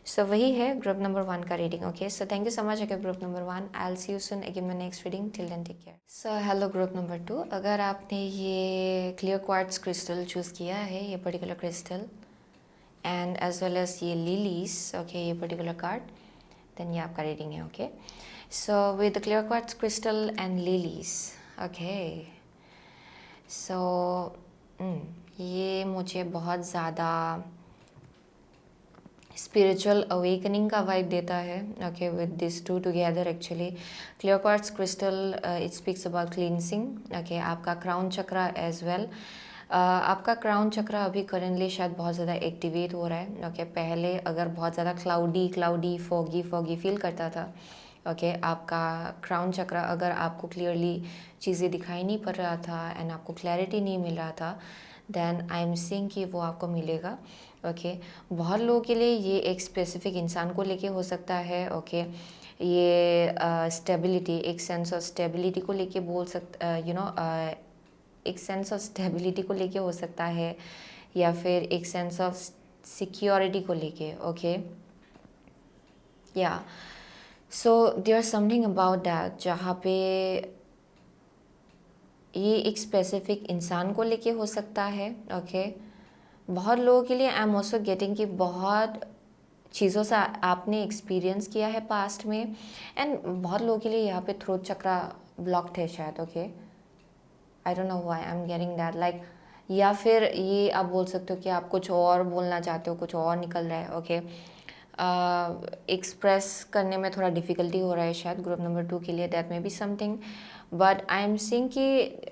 So वही है ग्रुप नंबर 1 का reading. Okay, so thank you so much अगर group number 1. I will see you soon again my next reading. Till then take care. So hello group number 2. अगर आपने ये clear quartz crystal choose किया है, ये particular crystal, and as well as ये lilies, okay, ये particular card, then ये आपका रीडिंग है. Okay, so with clear quartz crystal and lilies. Okay, so ये मुझे बहुत ज़्यादा स्पिरिचुअल अवेकनिंग का वाइब देता है. Okay, with this two together actually clear quartz crystal it speaks about cleansing. Okay, आपका क्राउन चक्रा एज वेल. आपका क्राउन चक्रा अभी करेंटली शायद बहुत ज़्यादा एक्टिवेट हो रहा है. ओके, पहले अगर बहुत ज़्यादा क्लाउडी फॉगी फील करता था, ओके, आपका क्राउन चक्रा अगर आपको क्लियरली चीज़ें दिखाई नहीं पड़ रहा था एंड आपको क्लैरिटी नहीं मिल रहा था, देन आई एम सीइंग कि वो आपको मिलेगा. ओके, बहुत लोगों के लिए ये एक स्पेसिफिक इंसान को लेके हो सकता है. ओके, ये स्टेबिलिटी, एक सेंस ऑफ स्टेबिलिटी को लेके बोल सकता, एक सेंस ऑफ स्टेबिलिटी को लेके हो सकता है, या फिर एक सेंस ऑफ सिक्योरिटी को लेके. ओके, या so there something about that जहाँ पे ये एक स्पेसिफिक इंसान को लेके हो सकता है. ओके, बहुत लोगों के लिए आई एम ऑल्सो गेटिंग कि बहुत चीज़ों से आपने एक्सपीरियंस किया है पास्ट में, एंड बहुत लोगों के लिए यहाँ पे थ्रोट चक्रा ब्लॉक्ड है शायद. Okay, I don't know why I am getting that, like, या फिर ये आप बोल सकते हो कि आप कुछ और बोलना चाहते हो, कुछ और निकल रहा है. ओके, एक्सप्रेस करने में थोड़ा डिफ़िकल्टी हो रहा है शायद ग्रुप नंबर 2 के लिए. That may be something, but I am seeing कि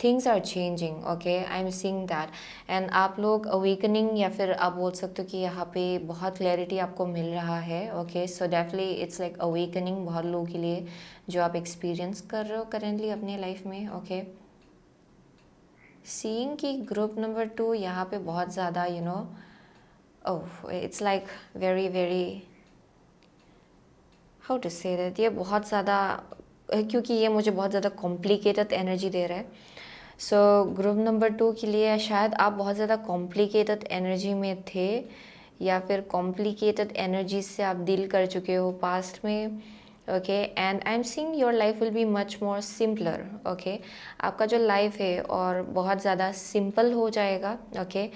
things are changing. Okay, I am seeing that, and आप लोग अवेकनिंग, या फिर आप बोल सकते हो कि यहाँ पे बहुत क्लैरिटी आपको मिल रहा है. Okay, so definitely it's like awakening बहुत लोगों के लिए जो आप एक्सपीरियंस कर रहे हो करेंटली अपने लाइफ में. ओके, सीइंग कि ग्रुप नंबर 2 यहाँ पे बहुत ज़्यादा it's like very how to say that, ये बहुत ज़्यादा, क्योंकि ये मुझे बहुत ज़्यादा कॉम्प्लिकेटेड एनर्जी दे रहा है. सो ग्रुप नंबर 2 के लिए शायद आप बहुत ज़्यादा कॉम्प्लिकेटेड एनर्जी में थे, या फिर कॉम्प्लिकेटेड एनर्जी से आप डील कर चुके हो पास्ट में. Okay, and I am seeing your life will be much more simpler. Okay, आपका जो लाइफ है और बहुत ज़्यादा सिंपल हो जाएगा. ओके,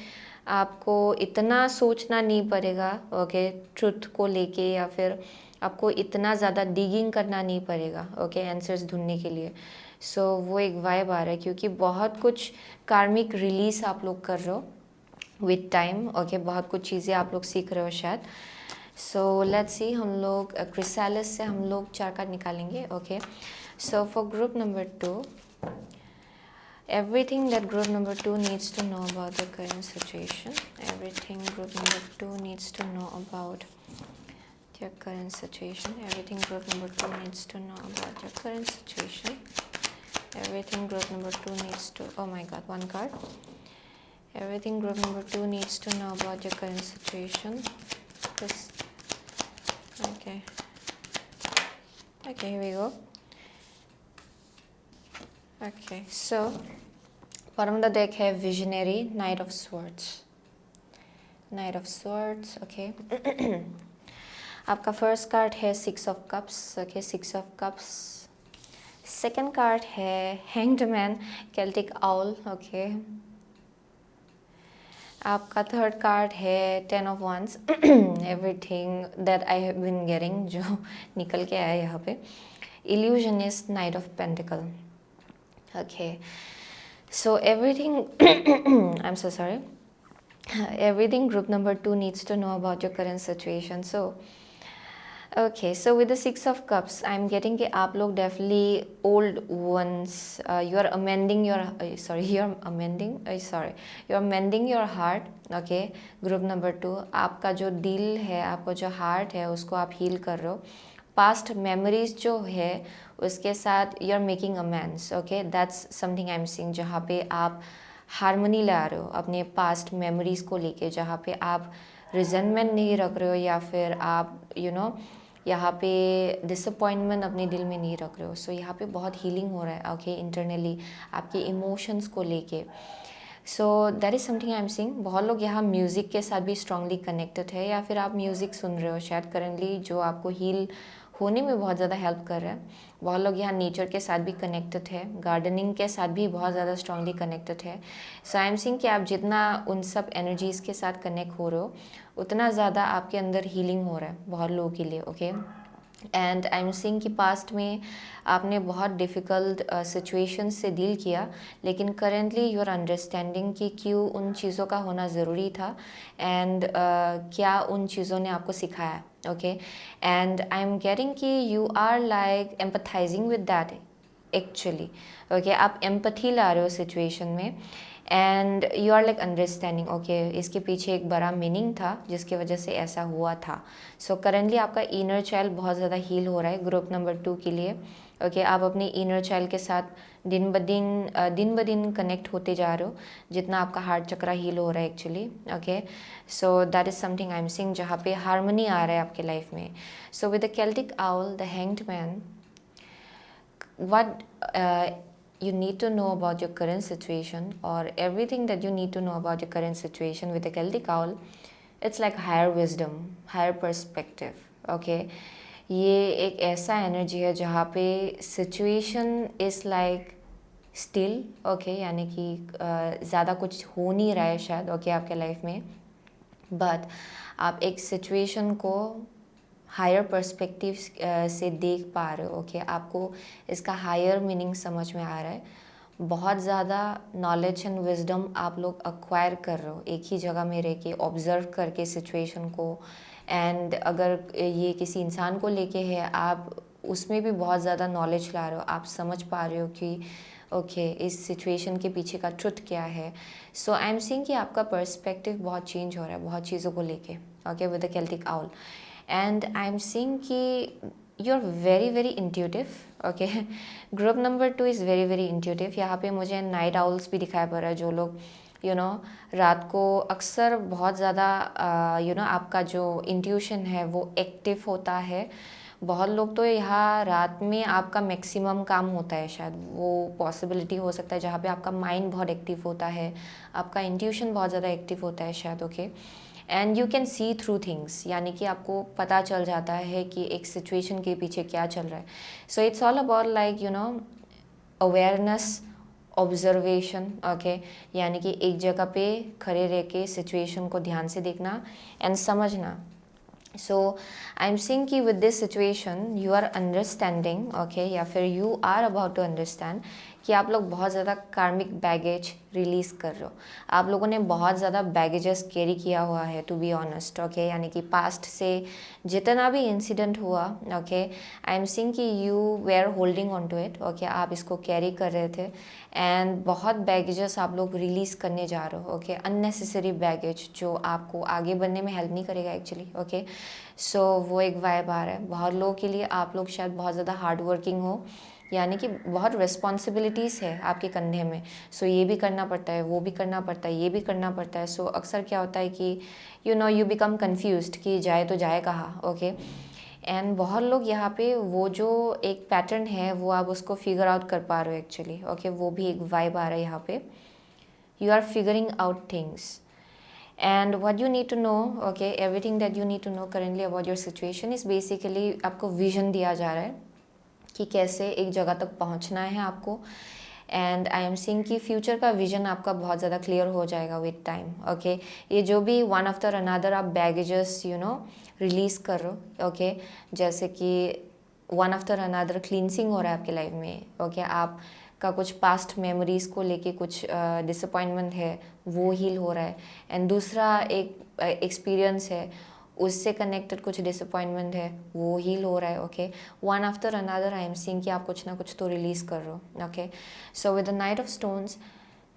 आपको इतना सोचना नहीं पड़ेगा. ओके, ट्रुथ को लेके, या फिर आपको इतना ज़्यादा डिगिंग करना नहीं पड़ेगा. ओके, आंसर्स ढूंढने के लिए. सो वो एक वाइब आ रहा है, क्योंकि बहुत कुछ कार्मिक रिलीज आप लोग कर रहे हो विथ टाइम. ओके, बहुत कुछ चीज़ें आप लोग सीख रहे हो शायद. सो लेट्स सी, हम लोग क्रिसालिस से हम लोग 4 कार्ड निकालेंगे. Okay, so for group number 2, everything that group number 2 needs to know about the current situation, everything group number 2 needs to know about your current situation, everything group number 2 needs to know about your current situation, everything group number 2 needs to, oh my god, one card, everything group number 2 needs to know about your current situation. This, okay, here we go. Okay, so bottom of the deck है visionary, knight of swords, knight of swords. okay. आपका first card है 6 of cups. okay, 6 of cups. Second card है hanged man, celtic owl. okay. आपका third card है 10 of wands. everything that I have been getting जो निकल के आया यहाँ पे, illusionist, knight of pentacle. okay, so everything I'm so sorry, everything group number 2 needs to know about your current situation. So okay, so with the 6 of cups I'm getting कि आप लोग definitely old ones, you are amending your you are mending your heart. okay, group number 2, आपका जो दिल है, आपका जो heart है, उसको आप heal कर रहे हो. पास्ट मेमोरीज जो है उसके साथ you are making amends. Okay, that's something I am seeing, जहाँ पे आप हारमोनी ला रहे हो अपने पास्ट मेमोरीज़ को लेके, जहाँ पे आप रिजेंटमेंट नहीं रख रहे हो, या फिर आप यहाँ पे डिसअपॉइंटमेंट अपने दिल में नहीं रख रहे हो. सो यहाँ पे बहुत हीलिंग हो रहा है. ओके, इंटरनली आपके इमोशंस को लेके. सो that is something I am seeing. बहुत लोग यहाँ म्यूज़िक के साथ भी स्ट्रांगली कनेक्टेड है, या फिर आप म्यूज़िक सुन रहे हो शायद करेंटली जो आपको हील होने में बहुत ज़्यादा हेल्प कर रहा है। बहुत लोग यहाँ नेचर के साथ भी कनेक्टेड है, गार्डनिंग के साथ भी बहुत ज़्यादा स्ट्रांगली कनेक्टेड है। सो आई एम सीइंग कि आप जितना उन सब एनर्जीज़ के साथ कनेक्ट हो रहे हो उतना ज़्यादा आपके अंदर हीलिंग हो रहा है बहुत लोगों के लिए, okay. And I am seeing कि पास्ट में आपने बहुत डिफ़िकल्ट सिचुएशन से डील किया, लेकिन करेंटली यू आर अंडरस्टैंडिंग कि क्यों उन चीज़ों का होना ज़रूरी था, एंड क्या उन चीज़ों ने आपको सिखाया, okay. And I am getting कि you are like empathising with that actually, okay. आप एम्पथी ला रहे हो सिचुएशन में, and you are like understanding, okay, इसके पीछे एक बड़ा मीनिंग था जिसकी वजह से ऐसा हुआ था। सो करेंटली आपका इनर चाइल्ड बहुत ज़्यादा हील हो रहा है ग्रुप नंबर 2 के लिए, ओके। आप अपनी इनर चाइल्ड के साथ दिन ब दिन कनेक्ट होते जा रहे हो जितना आपका हार्ट चक्रा हील हो रहा है actually, okay. So that is something I am seeing जहाँ पे हारमोनी आ रहा है आपके लाइफ में। सो with the Celtic owl, the hanged man, what you need to know about your current situation, or everything that you need to know about your current situation with the Celtic owl, it's like higher wisdom, higher perspective, okay। ये एक ऐसा energy है जहाँ पे situation is like still, okay, यानी कि ज़्यादा कुछ हो नहीं रहा है शायद, ओके, आपके लाइफ में, बट आप एक सिचुएशन को हायर पर्सपेक्टिव से देख पा रहे हो, ओके। आपको इसका हायर मीनिंग समझ में आ रहा है। बहुत ज़्यादा नॉलेज एंड विजडम आप लोग अक्वायर कर रहे हो एक ही जगह में रह के, ऑब्ज़र्व करके सिचुएशन को। एंड अगर ये किसी इंसान को लेके है, आप उसमें भी बहुत ज़्यादा नॉलेज ला रहे हो, आप समझ पा रहे हो कि ओके इस सिचुएशन के पीछे का ट्रुथ क्या है। सो आई एम सीइंग कि आपका पर्सपेक्टिव बहुत चेंज हो रहा है बहुत चीज़ों को लेके, okay, with the Celtic owl. And I am seeing कि you are very very intuitive, okay. Group number 2 is very very intuitive. यहाँ पे मुझे नाइट आउल्स भी दिखाई पड़ रहा है, जो लोग रात को अक्सर बहुत ज़्यादा आपका जो इंट्यूशन है वो एक्टिव होता है। बहुत लोग तो यहाँ रात में आपका मैक्सिमम काम होता है, शायद वो पॉसिबिलिटी हो सकता है जहाँ पे आपका माइंड बहुत एक्टिव होता है, आपका इंट्यूशन बहुत ज़्यादा एक्टिव होता है शायद, okay. And you can see through things, यानी कि आपको पता चल जाता है कि एक सिचुएशन के पीछे क्या चल रहा है। So it's all about like awareness, observation, okay, यानी कि एक जगह पे खड़े रह के सिचुएशन को ध्यान से देखना एंड समझना। सो आई एम सीइंग कि with this situation you are understanding, okay, या फिर you are about to understand कि आप लोग बहुत ज़्यादा कार्मिक बैगेज रिलीज़ कर रहे हो। आप लोगों ने बहुत ज़्यादा बैगेजेस कैरी किया हुआ है, टू बी ऑनेस्ट, ओके, यानी कि पास्ट से जितना भी इंसिडेंट हुआ, ओके, आई एम सीइंग कि you were holding on to it, okay, आप इसको कैरी कर रहे थे। एंड बहुत बैगेजेस आप लोग रिलीज़ करने जा रहे हो, ओके, अननेसेसरी बैगेज जो आपको आगे बढ़ने में हेल्प नहीं करेगा एक्चुअली, ओके। सो वो एक वाइब आ रहा है बहुत लोगों के लिए। आप लोग शायद बहुत ज़्यादा हार्ड वर्किंग हो, यानी कि बहुत रिस्पॉन्सिबिलिटीज़ है आपके कंधे में। सो ये भी करना पड़ता है, वो भी करना पड़ता है, ये भी करना पड़ता है। सो अक्सर क्या होता है कि यू बिकम कन्फ्यूज्ड कि जाए तो जाए कहाँ, ओके। एंड बहुत लोग यहाँ पे वो जो एक पैटर्न है वो आप उसको फिगर आउट कर पा रहे हो एक्चुअली, ओके। वो भी एक वाइब आ रहा है यहाँ पे, you are figuring out things. And what you need to know, okay, everything that you need to know currently about your situation is basically आपको विजन दिया जा रहा है कि कैसे एक जगह तक पहुंचना है आपको। एंड आई एम सीइंग कि फ्यूचर का विजन आपका बहुत ज़्यादा क्लियर हो जाएगा विद टाइम, ओके। ये जो भी वन आफ्टर अनदर आप बैगेजेस रिलीज़ कर रहे हो, ओके, जैसे कि वन आफ्टर अनदर क्लींसिंग हो रहा है आपके लाइफ में, ओके। आप का कुछ पास्ट मेमोरीज़ को लेके कुछ डिसअपॉइंटमेंट है वो हील हो रहा है। एंड दूसरा एक एक्सपीरियंस है उससे कनेक्टेड कुछ डिसअपॉइंटमेंट है वो हील हो रहा है, okay. One after another I am seeing कि आप कुछ ना कुछ तो रिलीज़ कर रहे हो, okay. So with the knight of stones,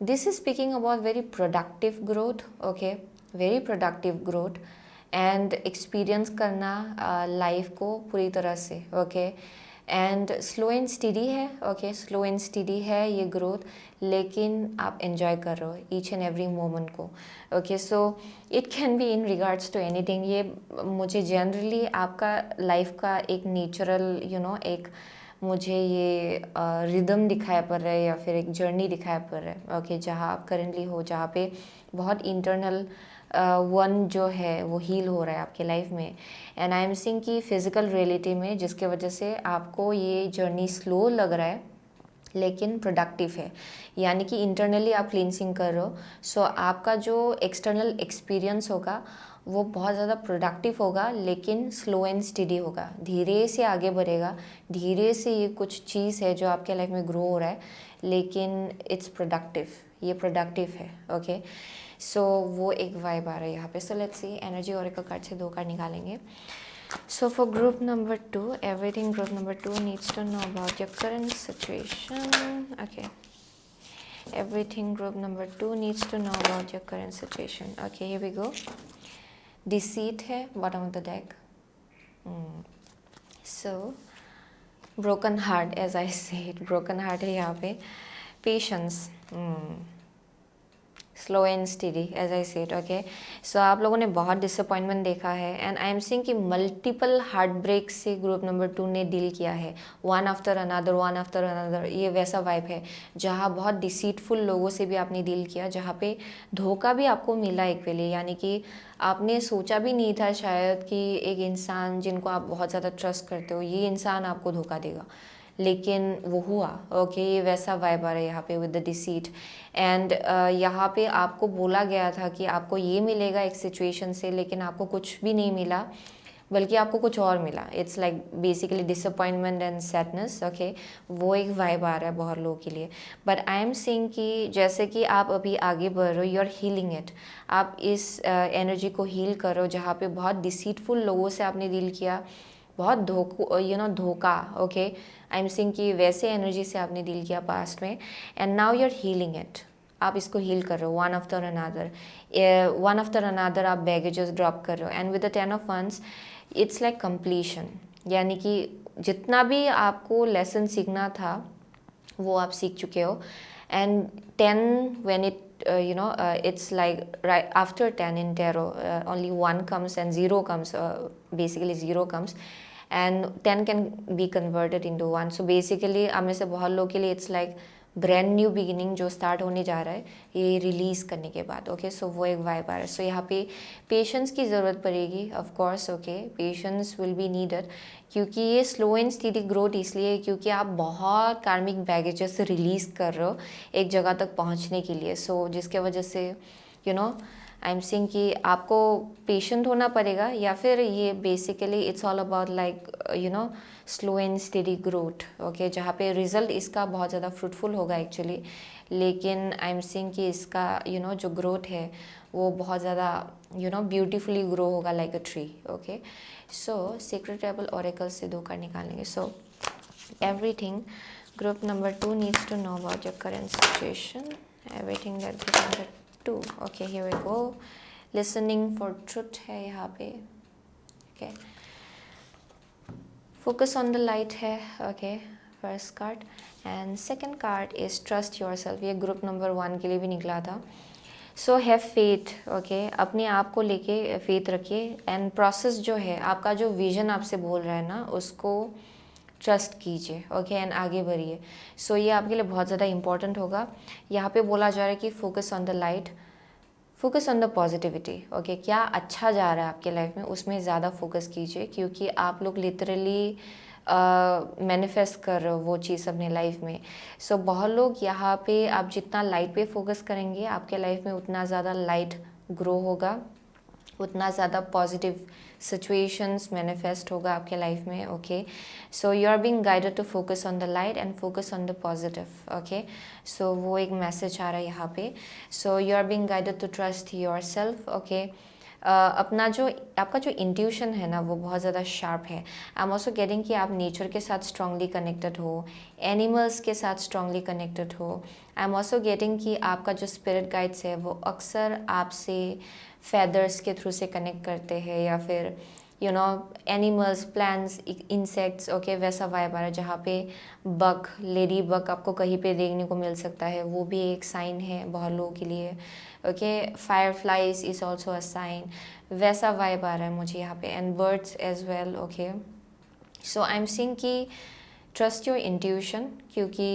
this is speaking about very productive growth, okay, very productive growth. And experience करना लाइफ को पूरी तरह से, okay. And slow and steady है, ओके, स्लो एंड स्टडी है ये ग्रोथ, लेकिन आप एंजॉय कर रहे हो ईच एंड एवरी मोमेंट को, okay. So it can be in regards to anything. ये मुझे जनरली आपका लाइफ का एक नेचुरल एक मुझे ये रिदम दिखाया पड़ रहा है या फिर एक जर्नी दिखाया पड़ रहा है, ओके, जहाँ आप करेंटली हो, जहाँ पे बहुत इंटरनल वन जो है वो हील हो रहा है आपके लाइफ में। एंड आई एम सीइंग कि फिज़िकल रियलिटी में जिसके वजह से आपको ये जर्नी स्लो लग रहा है लेकिन प्रोडक्टिव है, यानी कि इंटरनली आप क्लींसिंग कर रहे हो, सो आपका जो एक्सटर्नल एक्सपीरियंस होगा वो बहुत ज़्यादा प्रोडक्टिव होगा लेकिन स्लो एंड स्टेडी होगा, धीरे से आगे बढ़ेगा, धीरे से ये कुछ चीज़ है जो आपके लाइफ में ग्रो हो रहा है लेकिन इट्स प्रोडक्टिव, ये प्रोडक्टिव है, ओके। सो वो एक वाइब आ रहा है यहाँ पे। सो let's C, energy Oracle card से 2 कार्ड निकालेंगे। So for group number 2, everything group number 2 needs to know about your current situation. Okay. Everything group number 2 needs to know about your current situation. Okay, here we go. Deceit है bottom of the deck. So broken heart, as I said, broken heart है यहाँ पे. Patience. Slow and steady, as I said, okay. So आप लोगों ने बहुत disappointment देखा है एंड आई एम सीइंग कि मल्टीपल हार्ट ब्रेक से ग्रुप नंबर 2 ने डील किया है, वन आफ्टर अनदर। ये वैसा वाइब है जहाँ बहुत डिसीटफुल लोगों से भी आपने डील किया, जहाँ पे धोखा भी आपको मिला एक वेले, यानी कि आपने सोचा भी नहीं था शायद कि एक इंसान जिनको आप बहुत ज़्यादा ट्रस्ट करते हो, ये इंसान आपको धोखा देगा, लेकिन वो हुआ, ओके। ये वैसा वाइब आ रहा है यहाँ पे विद द डिसीट। एंड यहाँ पे आपको बोला गया था कि आपको ये मिलेगा एक सिचुएशन से, लेकिन आपको कुछ भी नहीं मिला, बल्कि आपको कुछ और मिला। It's like basically disappointment and sadness, okay. वो एक वाइब आ रहा है बहुत लोगों के लिए। बट आई एम सेइंग कि जैसे कि आप अभी आगे बढ़ रहे हो, यू आर हीलिंग इट, आप इस एनर्जी को हील करो जहाँ पे बहुत डिसीटफुल लोगों से आपने डील किया, बहुत धोखा, ओके। आई एम सीइंग कि वैसे एनर्जी से आपने डील किया पास्ट में and now you are healing it, आप इसको हील कर रहे हो वन आफ्टर अनदर आप बैगेजेस ड्रॉप कर रहे हो। And with the 10 of wands it's like completion, यानी कि जितना भी आपको लेसन सीखना था वो आप सीख चुके हो। And 10 when it it's like right after 10 in tarot, only 1 comes and 0 comes, basically 0 comes and 10 can be converted into 1. So basically हम में से बहुत लोग के लिए it's like brand new beginning जो स्टार्ट होने जा रहा है ये रिलीज़ करने के बाद, ओके। सो वो एक वाइब आ रहा है। सो यहाँ पे पेशेंस की ज़रूरत पड़ेगी, of course, okay. Patience will be needed, क्योंकि ये स्लो एंड स्टेडी ग्रोथ इसलिए है क्योंकि आप बहुत कार्मिक बैगेजेस रिलीज़ कर रहे हो एक जगह तक पहुँचने के लिए। सो जिसके वजह से आई एम सीइंग कि आपको पेशेंट होना पड़ेगा, या फिर ये basically it's all about like slow and steady growth, okay, जहाँ पे रिजल्ट इसका बहुत ज़्यादा फ्रूटफुल होगा एक्चुअली, लेकिन आई एम सीइंग कि इसका जो ग्रोथ है वो बहुत ज़्यादा ब्यूटीफुली ग्रो होगा like a tree, okay. So secret table oracle से 2 कार्ड निकालेंगे। So everything group number 2 needs to know about your current situation, everything that group number 2, okay, here we go. Listening for truth है यहाँ पे, ओके। Focus on the light है, okay, first card. And second card is trust yourself, ये group number 1 के लिए भी निकला था। सो हैव फेथ, ओके, अपने आप को लेके फेथ रखिए एंड प्रोसेस जो है आपका, जो विजन आपसे बोल रहा है ना, उसको ट्रस्ट कीजिए, ओके, एंड आगे बढ़िए। सो ये आपके लिए बहुत ज़्यादा इंपॉर्टेंट होगा। यहाँ पे बोला जा रहा है कि focus on the light, focus on the positivity, okay. क्या अच्छा जा रहा है आपके लाइफ में उसमें ज़्यादा फोकस कीजिए, क्योंकि आप लोग लिटरली मैनिफेस्ट कर रहे हो वो चीज़ अपने लाइफ में। सो बहुत लोग यहाँ पे, आप जितना लाइट पे फोकस करेंगे आपके लाइफ में उतना ज़्यादा लाइट ग्रो होगा, उतना ज़्यादा पॉजिटिव सिचुएशंस मैनिफेस्ट होगा आपके लाइफ में, okay. So you are being guided to focus on the light and focus on the positive, okay. So वो एक मैसेज आ रहा है यहाँ पे। So you are being guided to trust your self, okay. अपना जो आपका जो इंट्यूशन है ना वो बहुत ज़्यादा शार्प है। आई एम ऑल्सो गेटिंग कि आप नेचर के साथ स्ट्रांगली कनेक्टेड हो, एनिमल्स के साथ स्ट्रांगली कनेक्टेड हो। आई एम ऑल्सो गेटिंग कि आपका जो स्पिरिट गाइड्स है वो अक्सर आपसे फेदर्स के थ्रू से कनेक्ट करते हैं, या फिर एनिमल्स, प्लांट्स, इंसेक्ट्स, ओके, वैसा वाइब आ रहा है जहाँ पे बग, लेडी बग आपको कहीं पे देखने को मिल सकता है, वो भी एक साइन है बहुत लोगों के लिए, okay. Fireflies is also a sign, वैसा वाइब आ रहा है मुझे यहाँ पे, and birds as well, okay. So I am seeing कि ट्रस्ट योर इंट्यूशन, क्योंकि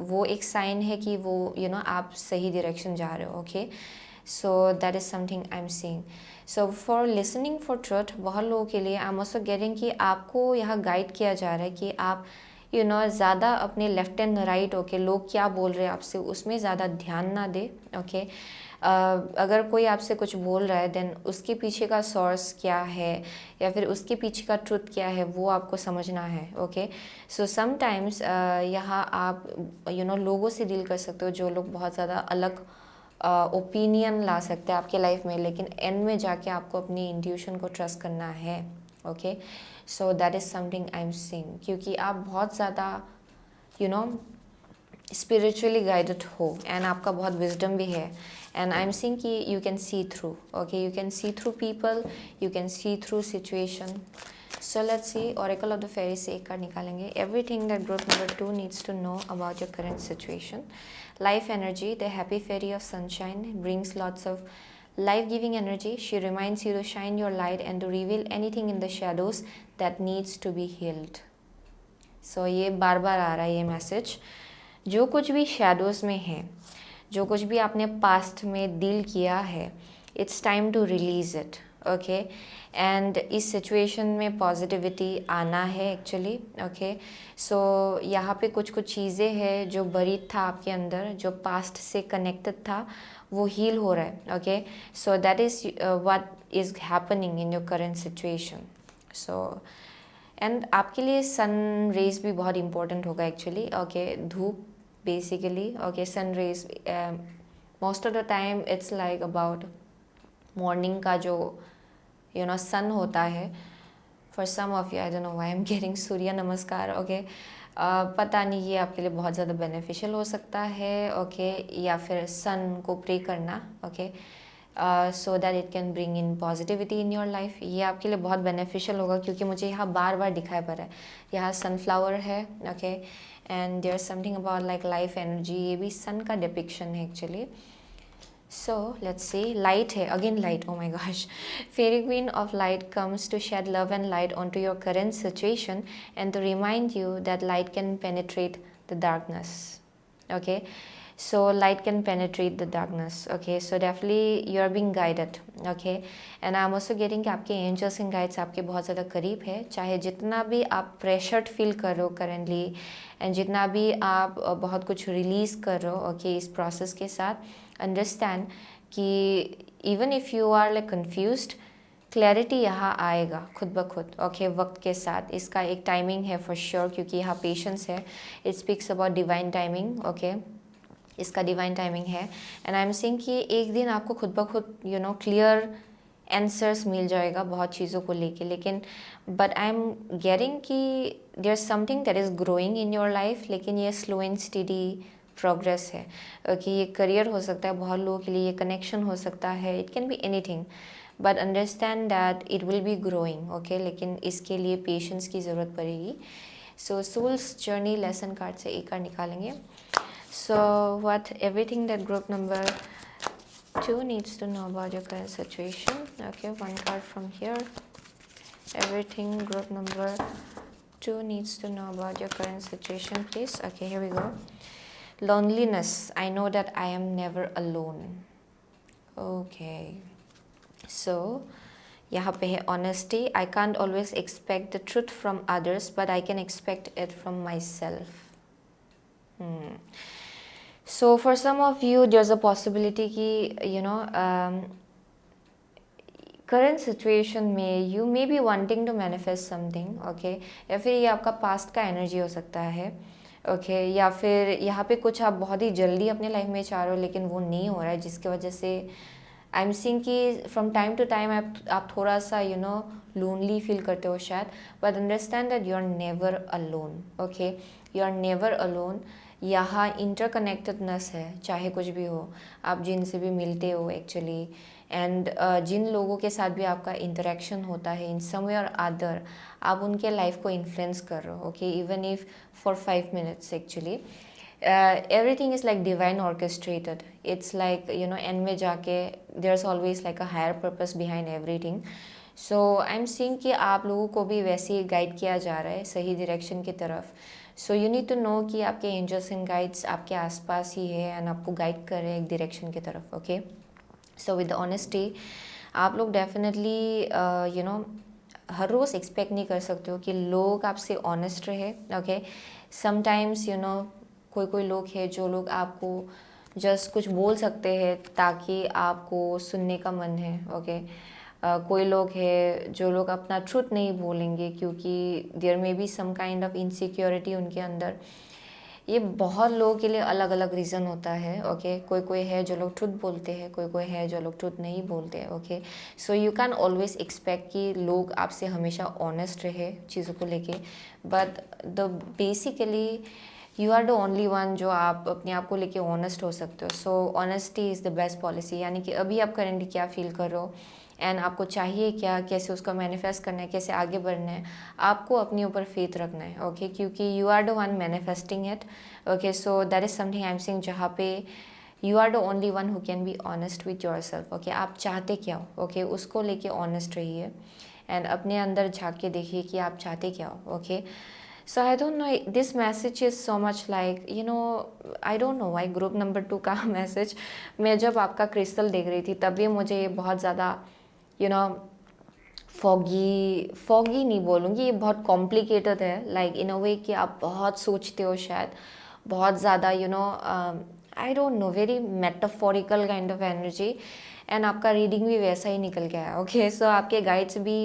वो एक साइन है कि वो आप सही डायरेक्शन जा रहे हो. Okay, so that is something I am seeing. So for listening for truth, बहुत लोगों के लिए आई एम ऑल्सो गेटिंग कि आपको यहाँ गाइड किया जा रहा है कि आप ज़्यादा अपने लेफ्ट एंड राइट ओके लोग क्या बोल रहे हैं आपसे उसमें ज़्यादा ध्यान ना दे. ओके, अगर कोई आपसे कुछ बोल रहा है देन उसके पीछे का सोर्स क्या है या फिर उसके पीछे का ट्रुथ क्या है वो आपको समझना है. ओके, सो समटाइम्स यहाँ आप लोगों से डील कर सकते हो जो लोग बहुत ज़्यादा अलग ओपिनियन ला सकते हैं आपके लाइफ में, लेकिन एंड में जाके आपको अपनी इंट्यूशन को ट्रस्ट करना है. Okay, so that is something I am seeing, क्योंकि आप बहुत ज़्यादा स्पिरिचुअली गाइडेड हो एंड आपका बहुत विजडम भी है. एंड आई एम सीइंग कि you can see through. Okay, you can see through people, you can see through situation. So let's see, oracle of the fairy से एक कार्ड निकालेंगे. Everything that group number 2 needs to know about your current situation. Life energy, the happy fairy of sunshine brings lots of life-giving energy. She reminds you to shine your light and to reveal anything in the shadows that needs to be healed. So ये बार बार आ रहा है ये message. जो कुछ भी shadows में है, जो कुछ भी आपने पास्ट में डील किया है, it's time to release it. Okay, and इस सिचुएशन में पॉजिटिविटी आना है एक्चुअली. ओके, सो यहाँ पे कुछ कुछ चीज़ें हैं जो बरीड था आपके अंदर, जो पास्ट से कनेक्टेड था, वो हील हो रहा है. Okay, so that is what is happening in your current situation. So and आपके लिए सन रेज भी बहुत इंपॉर्टेंट होगा एक्चुअली. ओके, धूप basically. Okay, sun rays most of the time it's like about morning का जो सन होता है. For some of you, I don't know why I am getting surya namaskar. Okay, पता नहीं ये आपके लिए बहुत ज़्यादा बेनिफिशियल हो सकता है. ओके, या फिर सन को प्रे करना. Okay, so that it can bring in positivity in your life. ये आपके लिए बहुत बेनिफिशियल होगा क्योंकि मुझे यहाँ बार बार दिखाई पड़ रहा है. यहाँ सनफ्लावर है. Okay, and there something about like life energy. ये भी सन का डिपिक्शन है actually. So let's see, light है, again light, oh my gosh. Fairy Queen of Light comes to shed love and light onto your current situation and to remind you that light can penetrate the darkness. Okay, so light can penetrate the darkness. Okay, so definitely you are being guided. Okay, and I'm also getting कि आपके angels and guides आपके बहुत ज़्यादा करीब है. चाहे जितना भी आप pressured feel कर रहे हो currently and जितना भी आप बहुत कुछ release कर रहे हो okay इस process के साथ, अंडरस्टैंड कि even if you are like confused, clarity यहाँ आएगा खुद ब खुद. ओके, वक्त के साथ. इसका एक टाइमिंग है फॉर श्योर क्योंकि यहाँ पेशेंस है. It speaks about divine timing. Okay, इसका डिवाइन टाइमिंग है. एंड आई एम सेइंग कि एक दिन आपको खुद ब खुद क्लियर आंसर्स मिल जाएगा बहुत चीज़ों को लेके. लेकिन बट आई एम गेटिंग कि there is something that is growing in your life, लेकिन ये स्लो एंड स्टडी प्रोग्रेस है. कि ये करियर हो सकता है बहुत लोगों के लिए, ये कनेक्शन हो सकता है, it can be anything, but understand that it will be growing. Okay, लेकिन इसके लिए पेशेंस की ज़रूरत पड़ेगी. सो सोल्स जर्नी लेसन कार्ड से एक कार्ड निकालेंगे. So what everything that group number 2 needs to know about your current situation. Okay, one card from here. Everything group number 2 needs to know about your current situation, please. Okay, here we go. Loneliness. I know that I am never alone. Okay, so यहाँ पे है honesty. I can't always expect the truth from others, but I can expect it from myself. So for some of you, there's a possibility कि current situation में you may be wanting to manifest something. Okay, या फिर ये आपका past का energy हो सकता है. ओके, या फिर यहाँ पे कुछ आप बहुत ही जल्दी अपने लाइफ में चाह रहे हो लेकिन वो नहीं हो रहा है, जिसकी वजह से आई एम सीइंग कि फ्रॉम टाइम टू टाइम आप थोड़ा सा लोनली फील करते हो शायद. But understand that you are never alone. Okay, you are never alone. यहाँ इंटरकनेक्टेडनेस है, चाहे कुछ भी हो, आप जिनसे भी मिलते हो एक्चुअली, एंड जिन लोगों के साथ भी आपका इंटरेक्शन होता है इन सम वे और अदर, आप उनके लाइफ को इन्फ्लुएंस कर रहे हो. Okay, even if for 5 minutes actually. Everything is like divine orchestrated. It's like end में जाके there is always like a higher purpose behind everything. So I am seeing कि आप लोगों को भी वैसे ही गाइड किया जा रहा है सही डायरेक्शन की तरफ. So you need to know कि आपके एंजल्स एंड गाइड्स आपके आसपास ही है एंड आपको गाइड कर रहे हैं एक डायरेक्शन की तरफ. ओके, सो विद ऑनेस्टी आप लोग डेफिनेटली यू नो हर रोज़ एक्सपेक्ट नहीं कर सकते हो कि लोग आपसे ऑनेस्ट रहे. ओके, समटाइम्स यू नो कोई कोई लोग हैं जो लोग आपको जस्ट कुछ बोल सकते हैं ताकि आपको सुनने का मन है. ओके, कोई लोग हैं जो लोग अपना ट्रुथ नहीं बोलेंगे क्योंकि there may be some kind of insecurity उनके अंदर. ये बहुत लोगों के लिए अलग अलग रीज़न होता है. ओके, कोई कोई है जो लोग ट्रुथ बोलते हैं, कोई कोई है जो लोग ट्रुथ नहीं बोलते हैं. Okay, so you can always expect कि लोग आपसे हमेशा ऑनेस्ट रहे चीज़ों को लेके. But the basically you are the only one जो आप अपने आप को लेके ऑनेस्ट हो सकते हो. So honesty is the best policy. यानी कि अभी आप करेंटली क्या फील कर रहे हो एंड आपको चाहिए क्या, कैसे उसको मैनिफेस्ट करना है, कैसे आगे बढ़ना है, आपको अपने ऊपर फेथ रखना है. ओके, क्योंकि you are the one manifesting it. Okay, so that is something I am saying जहाँ पे you are the only one who can be honest with your self. Okay, आप चाहते क्या हो. ओके, उसको लेके ऑनेस्ट रहिए एंड अपने अंदर झाँक के देखिए कि आप चाहते क्या हो. Okay, so I don't know, this message is so much like, you know, I don't know why group number 2 का मैसेज मैं जब आपका क्रिस्टल देख रही थी तभी मुझे ये बहुत ज़्यादा यू नो फॉगी नहीं बोलूँगी, ये बहुत कॉम्प्लिकेटेड है. लाइक इन अ वे कि आप बहुत सोचते हो शायद बहुत ज़्यादा you know I don't no, very metaphorical kind of energy. And आपका रीडिंग भी वैसा ही निकल गया है. ओके, सो आपके गाइड्स भी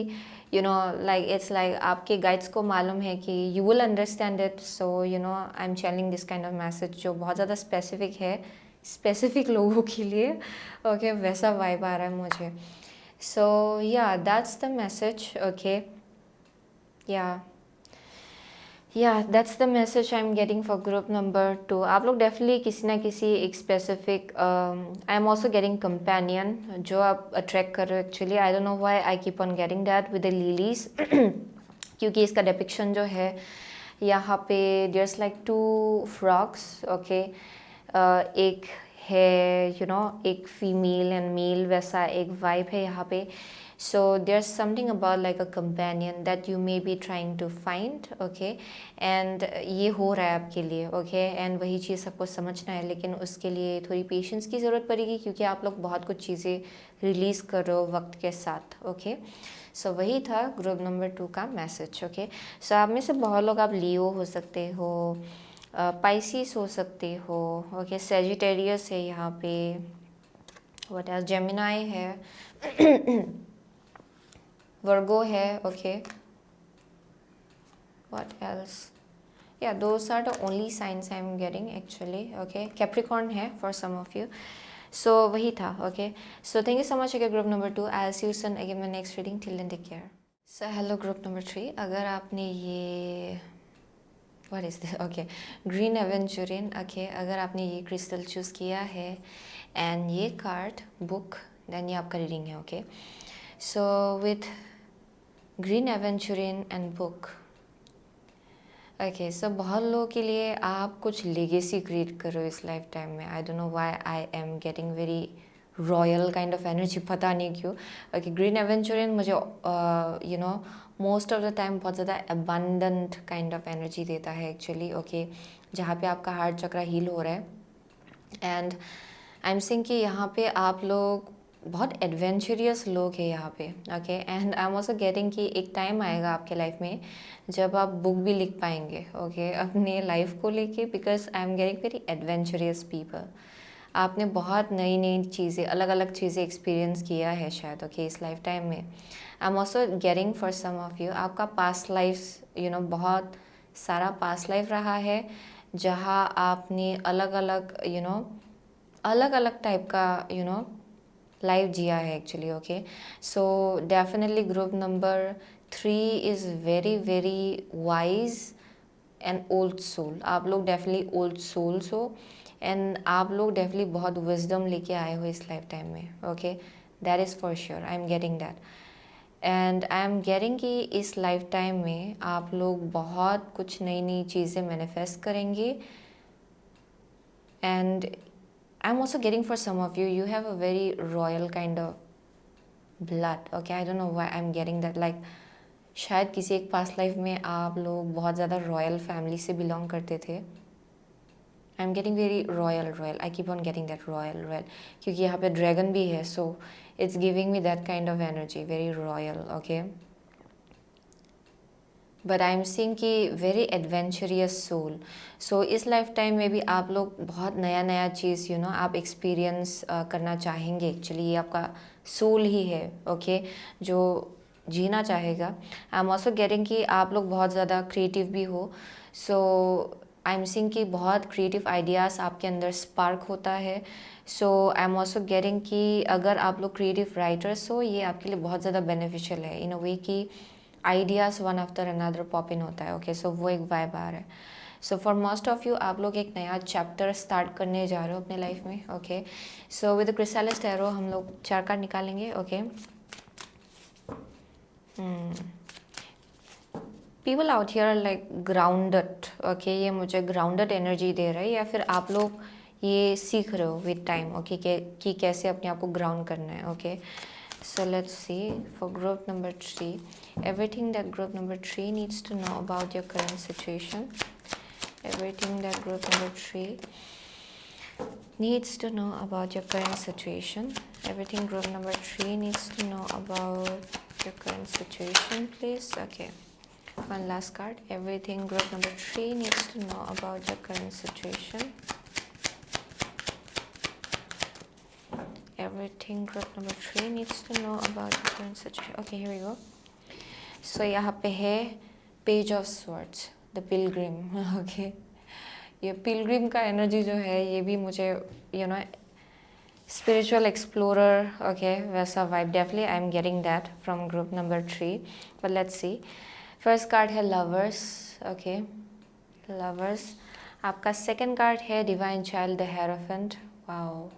you know like it's like आपके गाइड्स को मालूम है कि you will understand it. So you know I am channeling this kind of message जो बहुत ज़्यादा स्पेसिफिक है, स्पेसिफिक लोगों के लिए. ओके, वैसा वाइब आ रहा है मुझे. So yeah, that's the message. Okay, yeah, that's the message I'm getting for group number 2. आप लोग definitely किसी ना किसी एक specific I'm also getting companion जो आप attract कर रहे हो. Actually I don't know why I keep on getting that with the lilies क्योंकि इसका depiction जो है यहाँ पे there's like 2 frogs. Okay, एक है यू नो एक फीमेल एंड मेल वैसा एक वाइब है यहाँ पे. So there is something about like a companion that you may be trying to find. Okay, and ये हो रहा है आपके लिए. ओके, एंड वही चीज़ आपको समझना है लेकिन उसके लिए थोड़ी पेशेंस की ज़रूरत पड़ेगी क्योंकि आप लोग बहुत कुछ चीज़ें रिलीज़ कर रहे हो वक्त के साथ. ओके, सो वही था ग्रुप नंबर 2 का मैसेज. ओके, सो आप में से बहुत लोग आप लियो हो सकते हो, पाइसिस हो सकते हो. ओके, सेजिटेरियस है यहाँ पे, व्हाट एल्स, जेमिनाई है, वर्गो है. ओके, व्हाट एल्स, या those are the only signs I am getting actually. Okay, Capricorn है for some of you. So वही था. Okay, so thank you so much. Okay, group number 2, I see you soon again my next reading. Till then take care. So hello group number 3. अगर आपने ये what is this, okay, green aventurine. Okay, अगर आपने ये crystal choose किया है and ये card book, then ये आपका रीडिंग है. Okay, so with green aventurine and book. Okay, so बहुत लोगों के लिए आप कुछ लेगेसी क्रिएट कर रहे हो इस लाइफ टाइम में. आई don't know why I am getting very royal kind of energy, पता नहीं क्यों. ओके, ग्रीन एवेंचुरियन मुझे you know most of the time बहुत ज़्यादा अबंडेंट काइंड ऑफ एनर्जी देता है एक्चुअली. ओके, जहाँ पे आपका हार्ट चक्र हील हो रहा है एंड आई एम सेइंग कि यहाँ पे आप लोग बहुत एडवेंचरियस लोग हैं यहाँ पे. Okay, and I am also getting कि एक टाइम आएगा आपके लाइफ में जब आप बुक भी लिख पाएंगे. ओके, अपने लाइफ को लेके, because I am getting very adventurous people. आपने बहुत नई नई चीज़ें, अलग अलग चीज़ें एक्सपीरियंस किया है शायद. ओके, इस लाइफ टाइम में I am also getting for some of you आपका पास्ट लाइफ यू नो बहुत सारा पास्ट लाइफ रहा है जहाँ आपने अलग अलग यू नो अलग अलग टाइप का यू नो लाइफ जिया है actually. Okay, so definitely group number 3 is very very wise and old soul. आप लोग डेफिनेटली ओल्ड सोल्स हो एंड आप लोग डेफिनेटली बहुत विजडम लेके आए हो इस लाइफ टाइम में. Okay, that is for sure. I am getting that and I am getting कि इस लाइफ टाइम में आप लोग बहुत कुछ नई नई चीज़ें मैनिफेस्ट करेंगे. And I'm also getting for some of you, you have a very royal kind of blood, okay, I don't know why I am getting that, like शायद किसी एक पास्ट लाइफ में आप लोग बहुत ज़्यादा रॉयल फैमिली से बिलोंग करते थे। आई am getting very royal royal, I keep on getting that royal royal, क्योंकि यहाँ पे ड्रैगन भी है, so it's giving me that kind of energy, very royal, okay. But I am seeing कि very adventurous soul. सो इस life time में भी आप लोग बहुत नया नया चीज़ आप एक्सपीरियंस करना चाहेंगे। एक्चुअली ये आपका सोल ही है, ओके, जो जीना चाहेगा। आई एम ऑल्सो गेटिंग कि आप लोग बहुत ज़्यादा क्रिएटिव भी हो। सो आई एम सीइंग कि बहुत क्रिएटिव आइडियाज़ आपके अंदर स्पार्क होता है। सो आई एम ऑल्सो गेटिंग कि अगर आप लोग क्रिएटिव राइटर्स हो, ये आपके लिए बहुत ज़्यादा बेनिफिशियल है इन अ वे कि ideas one after another pop in होता है, ओके। सो वो एक वाइब आ रहा है। सो फॉर मोस्ट ऑफ यू, आप लोग एक नया चैप्टर स्टार्ट करने जा रहे हो अपने लाइफ में, ओके। सो विद क्रिस्टलिस टैरो हम लोग 4 कार्ड निकालेंगे, okay. People out here like grounded, okay, ये मुझे ग्राउंडेड एनर्जी दे रहा है, या फिर आप लोग ये सीख रहे हो विद टाइम, ओके, कि कैसे अपने आप को ग्राउंड करना है, okay. So let's see for group number 3, everything that group number 3 needs to know about your current situation. Everything that group number 3 needs to know about your current situation. Everything group number 3 needs to know about your current situation, please. Okay. One last card. Everything group number 3 needs to know about your current situation. Everything group number 3 needs to know about the current situation. Okay, here we go. So यहाँ पे है page of swords, the Pilgrim, okay. ये Pilgrim का energy जो है, ये भी मुझे स्पिरिचुअल एक्सप्लोरर, ओके, वैसा vibe definitely I am getting that from group number 3। But let's see, first card है लवर्स, ओके, लवर्स। आपका सेकंड कार्ड है divine child, the hierophant, wow.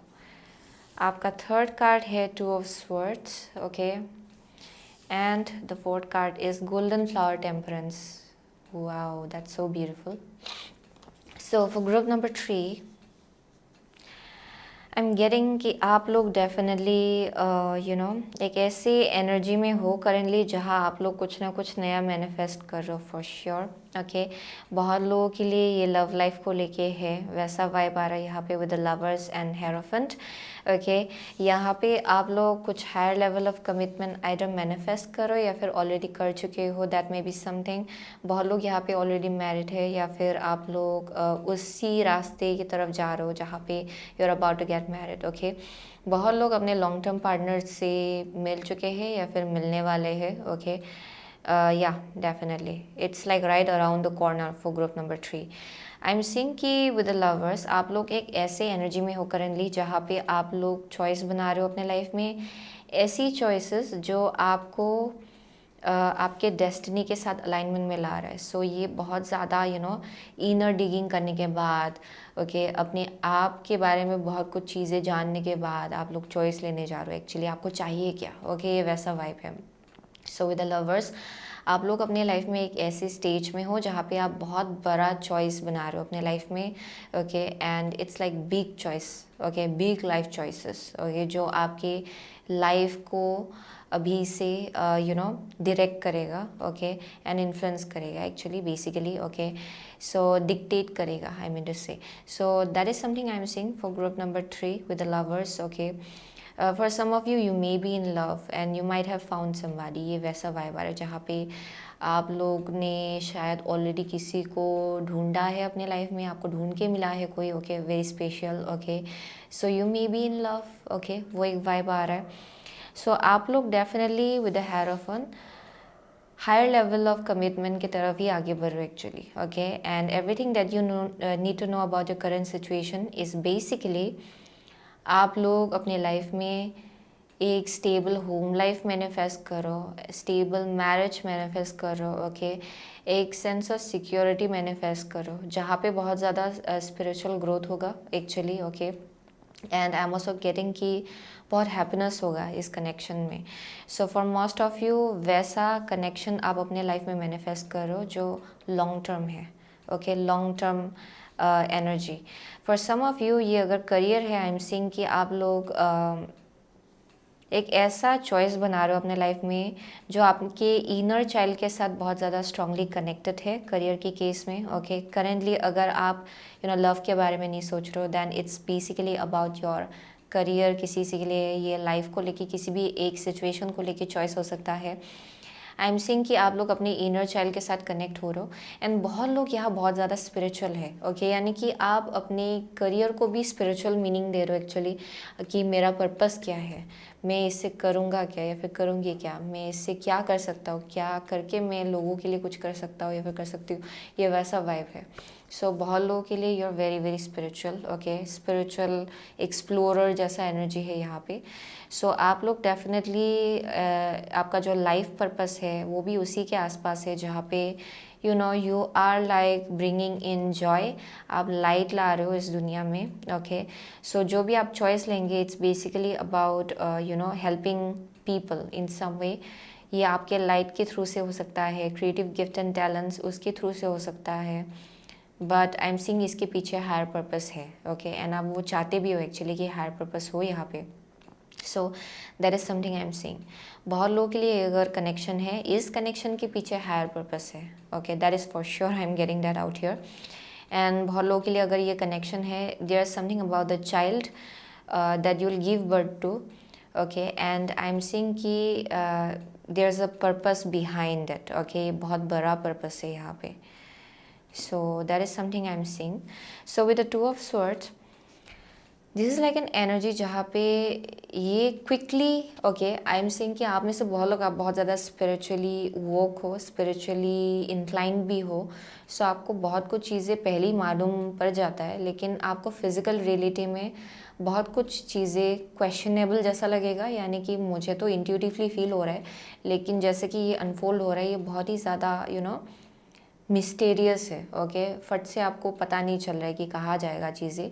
आपका थर्ड कार्ड है two of swords, okay, and the fourth card is golden flower temperance, wow, that's so beautiful. So for group number 3, I am getting कि आप लोग definitely एक ऐसी energy में हो currently जहाँ आप लोग कुछ ना कुछ नया मैनिफेस्ट कर रहे हो, फॉर श्योर, ओके। बहुत लोगों के लिए ये लव लाइफ को लेके है, वैसा वाइब आ रहा है यहाँ पे with the lovers and hierophant, okay. यहाँ पे आप लोग कुछ higher level of commitment either manifest करो या फिर ऑलरेडी कर चुके हो, दैट मे बी समथिंग। बहुत लोग यहाँ पे ऑलरेडी मैरिड है, या फिर आप लोग उसी रास्ते की तरफ जा रहे हो जहाँ पे you are about to get married, okay. बहुत लोग अपने लॉन्ग टर्म पार्टनर से मिल चुके हैं या फिर मिलने वाले हैं, ओके। या definitely it's like right around the corner for group number 3। I am seeing कि विद द लवर्स आप लोग एक ऐसे एनर्जी में हो करेंटली जहाँ पे आप लोग चॉइस बना रहे हो अपने लाइफ में, ऐसी चॉइसेस जो आपको आपके डेस्टिनी के साथ अलाइनमेंट में ला रहा है। सो ये बहुत ज़्यादा इनर डिगिंग करने के बाद, ओके, अपने आप के बारे में बहुत कुछ चीज़ें जानने के बाद आप लोग चॉइस लेने जा रहे हो एक्चुअली आपको चाहिए क्या, ओके, ये वैसा वाइब है। सो विद द लवर्स आप लोग अपने लाइफ में एक ऐसे स्टेज में हो जहाँ पे आप बहुत बड़ा चॉइस बना रहे हो अपने लाइफ में, okay, and it's like big choice, okay, big life choices, okay, जो आपके लाइफ को अभी से डायरेक्ट करेगा, ओके, एंड इन्फ्लुएंस करेगा actually basically, okay. So dictate करेगा, I mean to say. So that is something I am seeing for group number 3 with the lovers, okay. For some of you may be in love and you might have found somebody, ये वैसा vibe आ रहा है जहाँ पे आप लोग ने शायद ऑलरेडी किसी को ढूंढा है अपने लाइफ में, आपको ढूंढ के मिला है कोई, okay, very special, okay. So you may be in love, okay, वो एक वाइब आ रहा है। सो आप लोग definitely with the hierophant higher level of commitment की तरफ ही आगे बढ़ रहे हो actually, okay. And everything that you need to know about your current situation is basically आप लोग अपने लाइफ में एक स्टेबल होम लाइफ मैनिफेस्ट करो, स्टेबल मैरिज मैनिफेस्ट करो, ओके, एक सेंस ऑफ सिक्योरिटी मैनिफेस्ट करो जहाँ पे बहुत ज़्यादा स्पिरिचुअल ग्रोथ होगा actually, okay. And I am also getting कि बहुत हैप्पीनेस होगा इस कनेक्शन में। So for most of you वैसा कनेक्शन आप अपने लाइफ में मैनिफेस्ट करो जो लॉन्ग टर्म है, okay, long term energy. For some of you ये अगर करियर है, आई एम सीइंग कि आप लोग एक ऐसा चॉइस बना रहे हो अपने लाइफ में जो आपके इनर चाइल्ड के साथ बहुत ज़्यादा स्ट्रांगली कनेक्टेड है करियर के केस में। ओके, करेंटली अगर आप लव के बारे में नहीं सोच रहे हो, then it's basically about your career. किसी के लिए ये लाइफ को लेके किसी भी एक सिचुएशन को लेके चॉइस हो सकता है। आई एम सीइंग कि आप लोग अपने इनर चाइल्ड के साथ कनेक्ट हो रहे हो, एंड बहुत लोग यहाँ बहुत ज़्यादा स्पिरिचुअल है। ओके, यानी कि आप अपने करियर को भी स्पिरिचुअल मीनिंग दे रहे हो एक्चुअली, कि मेरा पर्पस क्या है, मैं इससे करूँगा क्या या फिर करूँगी क्या, मैं इससे क्या कर सकता हूँ, क्या करके मैं लोगों के लिए कुछ कर सकता हूँ या फिर कर सकती हूँ, ये वैसा वाइब है। सो बहुत लोगों के लिए you are very very spiritual. Okay, spiritual explorer जैसा एनर्जी है यहाँ पे। सो आप लोग डेफिनेटली आपका जो लाइफ पर्पस है वो भी उसी के आसपास है, जहाँ पे you are like bringing in joy. आप लाइट ला रहे हो इस दुनिया में। ओके, सो जो भी आप चॉइस लेंगे it's basically about helping people in some way. ये आपके लाइट के थ्रू से हो सकता है, क्रिएटिव गिफ्ट एंड टैलेंट्स उसके थ्रू से हो सकता है, बट आई एम सीइंग इसके पीछे हायर पर्पस है। ओके, एंड आप वो चाहते भी हो एक्चुअली कि हायर पर्पस हो यहाँ पे। सो that is something I am seeing. बहुत लोगों के लिए अगर कनेक्शन है, इस कनेक्शन के पीछे हायर पर्पस है। Okay, that is for sure, I am getting that out here. And बहुत लोगों के लिए अगर ये कनेक्शन है, there is something about the child that you will give birth to. Okay, and I am seeing कि there is a purpose behind it. Okay, ये बहुत बड़ा पर्पस है यहाँ पे। So that is something I'm seeing. So with the Two of Swords, this is like an energy जहाँ पे ये quickly okay I am saying कि आप में से बहुत लोग आप बहुत ज़्यादा स्पिरिचुअली वोक हो, स्पिरिचुअली इंक्लाइंड भी हो। सो आपको बहुत कुछ चीज़ें पहले ही मालूम पड़ जाता है, लेकिन आपको फिज़िकल रियलिटी में बहुत कुछ चीज़ें क्वेश्चनेबल जैसा लगेगा। यानी कि मुझे तो इंट्यूटिवली फील हो रहा है, लेकिन जैसे कि ये अनफोल्ड हो रहा है ये बहुत ही ज़्यादा मिस्टीरियस है। ओके, फट से आपको पता नहीं चल रहा है कि कहाँ जाएगा चीज़ें।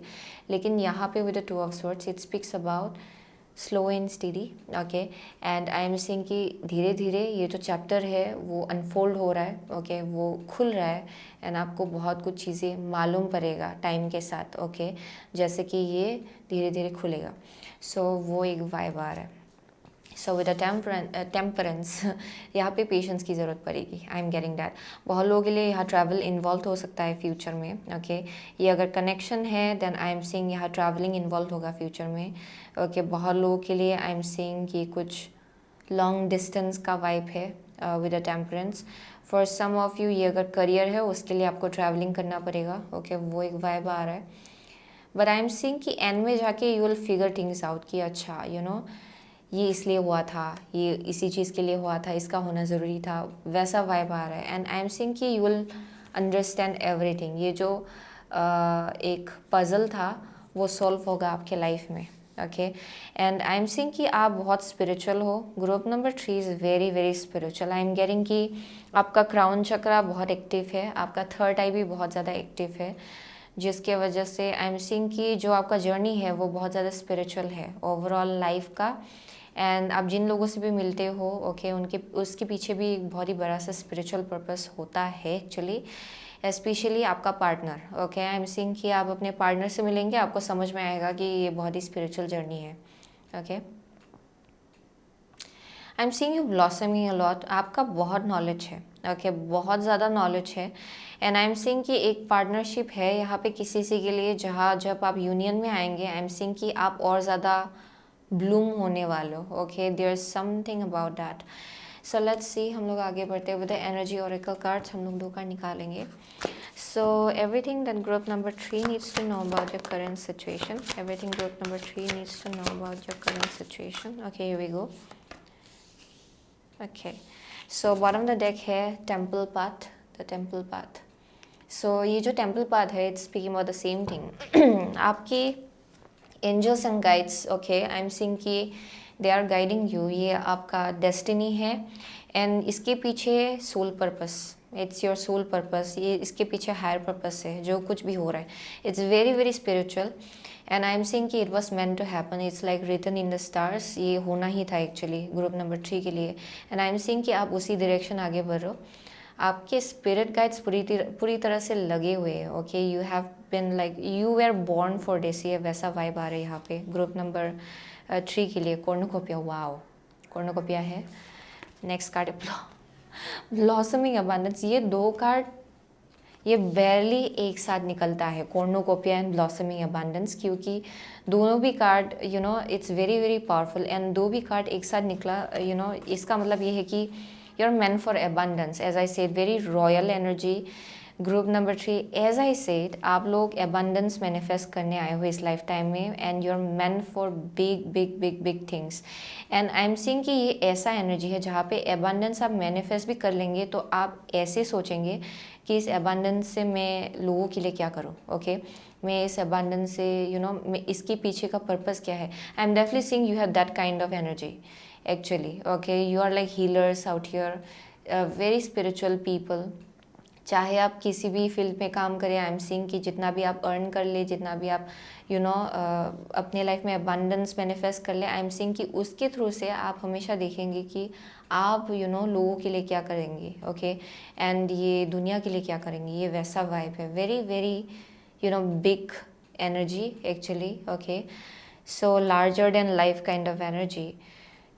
लेकिन यहाँ पे with the two of swords it speaks about slow and steady. Okay, and I am seeing कि धीरे धीरे ये जो चैप्टर है वो अनफोल्ड हो रहा है। ओके, वो खुल रहा है, एंड आपको बहुत कुछ चीज़ें मालूम पड़ेगा टाइम के साथ। ओके, जैसे कि ये धीरे धीरे खुलेगा। सो वो एक वाइब आ रहा है। सो विद अ टेम्परेंस यहाँ पे पेशेंस की ज़रूरत पड़ेगी। आई एम गेटिंग दैट। बहुत लोगों के लिए यहाँ ट्रैवल इन्वॉल्व हो सकता है फ्यूचर में। ओके, ये अगर कनेक्शन है देन आई एम सीइंग यहाँ ट्रैवलिंग इन्वॉल्व होगा फ्यूचर में। ओके, बहुत लोगों के लिए आई एम सीइंग कि कुछ लॉन्ग डिस्टेंस का वाइब है with a temperance. For some of you ये अगर करियर है उसके लिए आपको ट्रैवलिंग करना पड़ेगा। ओके, वो एक वाइब आ रहा है। बट आई एम सीइंग कि एंड में जाके you will figure things out कि अच्छा ये इसलिए हुआ था, ये इसी चीज़ के लिए हुआ था, इसका होना ज़रूरी था, वैसा वाइब आ रहा है। एंड आई एम सीइंग कि यू विल अंडरस्टैंड एवरीथिंग। ये जो एक पज़ल था वो सॉल्व होगा आपके लाइफ में। Okay, and I am seeing कि आप बहुत स्पिरिचुअल हो। Group number 3 is very very spiritual. I am getting कि आपका क्राउन चक्रा बहुत एक्टिव है, आपका थर्ड आई भी बहुत ज़्यादा एक्टिव है, जिसके वजह से आई एम सीइंग कि जो आपका जर्नी है वो बहुत ज़्यादा स्पिरिचुअल है ओवरऑल लाइफ का। एंड आप जिन लोगों से भी मिलते हो ओके उनके उसके पीछे भी एक बहुत ही बड़ा सा स्पिरिचुअल पर्पस होता है एक्चुअली, स्पेशली आपका partner. Okay, I am seeing कि आप अपने पार्टनर से मिलेंगे आपको समझ में आएगा कि ये बहुत ही स्पिरिचुअल जर्नी है। Okay, I am seeing you blossoming a lot. आपका बहुत नॉलेज है। ओके, बहुत ज़्यादा नॉलेज है। एंड आई एम सीइंग कि एक पार्टनरशिप है यहाँ पे किसी से के लिए, जहाँ जब आप यूनियन में आएंगे आई एम सीइंग कि आप और ज़्यादा ब्लूम होने वाले हो। Okay, there is something about that. So let's see, हम लोग आगे बढ़ते हुए एनर्जी ओरेकल कार्ड्स हम लोग 2 कार्ड निकालेंगे। So everything that group number 3 needs to know about your current situation. Everything group number 3 needs to know about your current situation. Okay, here we go. Okay, so bottom the deck है temple path, the temple path. So ये जो temple path है it's speaking about the same thing. आपकी angels and guides okay I am seeing कि they are guiding you. ये आपका destiny है, and इसके पीछे soul purpose, it's your soul purpose. ये इसके पीछे हायर पर्पस है जो कुछ भी हो रहा है। It's very very spiritual, and I am seeing कि it was meant to happen. It's like written in the stars. ये होना ही था एक्चुअली ग्रुप नंबर 3 के लिए। एंड आई एम सीइंग कि आप उसी डायरेक्शन आगे बढ़ रहे हो। आपके स्पिरिट गाइड्स पूरी तरह से लगे हुए हैं। Okay, you have been like you were born for this, ये वैसा वाइब आ रहा है यहाँ पे ग्रुप नंबर ट्री के लिए कॉर्नुकोपिया, वाओ कॉर्नुकोपिया है। Next card blossoming abundance. ये 2 कार्ड ये बेरली एक साथ निकलता है, कॉर्नुकोपिया एंड ब्लॉसमिंग अबंडेंस, क्योंकि दोनों भी card it's very very powerful and 2 भी कार्ड एक साथ निकला इसका मतलब ये है कि you are meant for abundance. As I said, very royal energy. Group number 3, as I said, आप लोग अबंडेंस मैनिफेस्ट करने आए हो इस लाइफ टाइम में and you are meant for big big big big things. And I am seeing कि ये ऐसा एनर्जी है जहाँ पे अबंडेंस आप मैनिफेस्ट भी कर लेंगे तो आप ऐसे सोचेंगे कि इस अबंडेंस से मैं लोगों के लिए क्या करूँ, ओके मैं इस अबंडेंस से मैं इसके पीछे का पर्पस क्या है। I am definitely seeing you have that kind of energy actually, okay you are like healers out here, very spiritual people. चाहे आप किसी भी फील्ड में काम करें, आई एम सीइंग कि जितना भी आप अर्न कर ले, जितना भी आप अपने लाइफ में अबंडेंस मैनिफेस्ट कर ले, आई एम सीइंग कि उसके थ्रू से आप हमेशा देखेंगे कि आप लोगों के लिए क्या करेंगे, ओके एंड ये दुनिया के लिए क्या करेंगे। ये वैसा वाइब है, very very big energy actually, okay so larger than life kind of energy.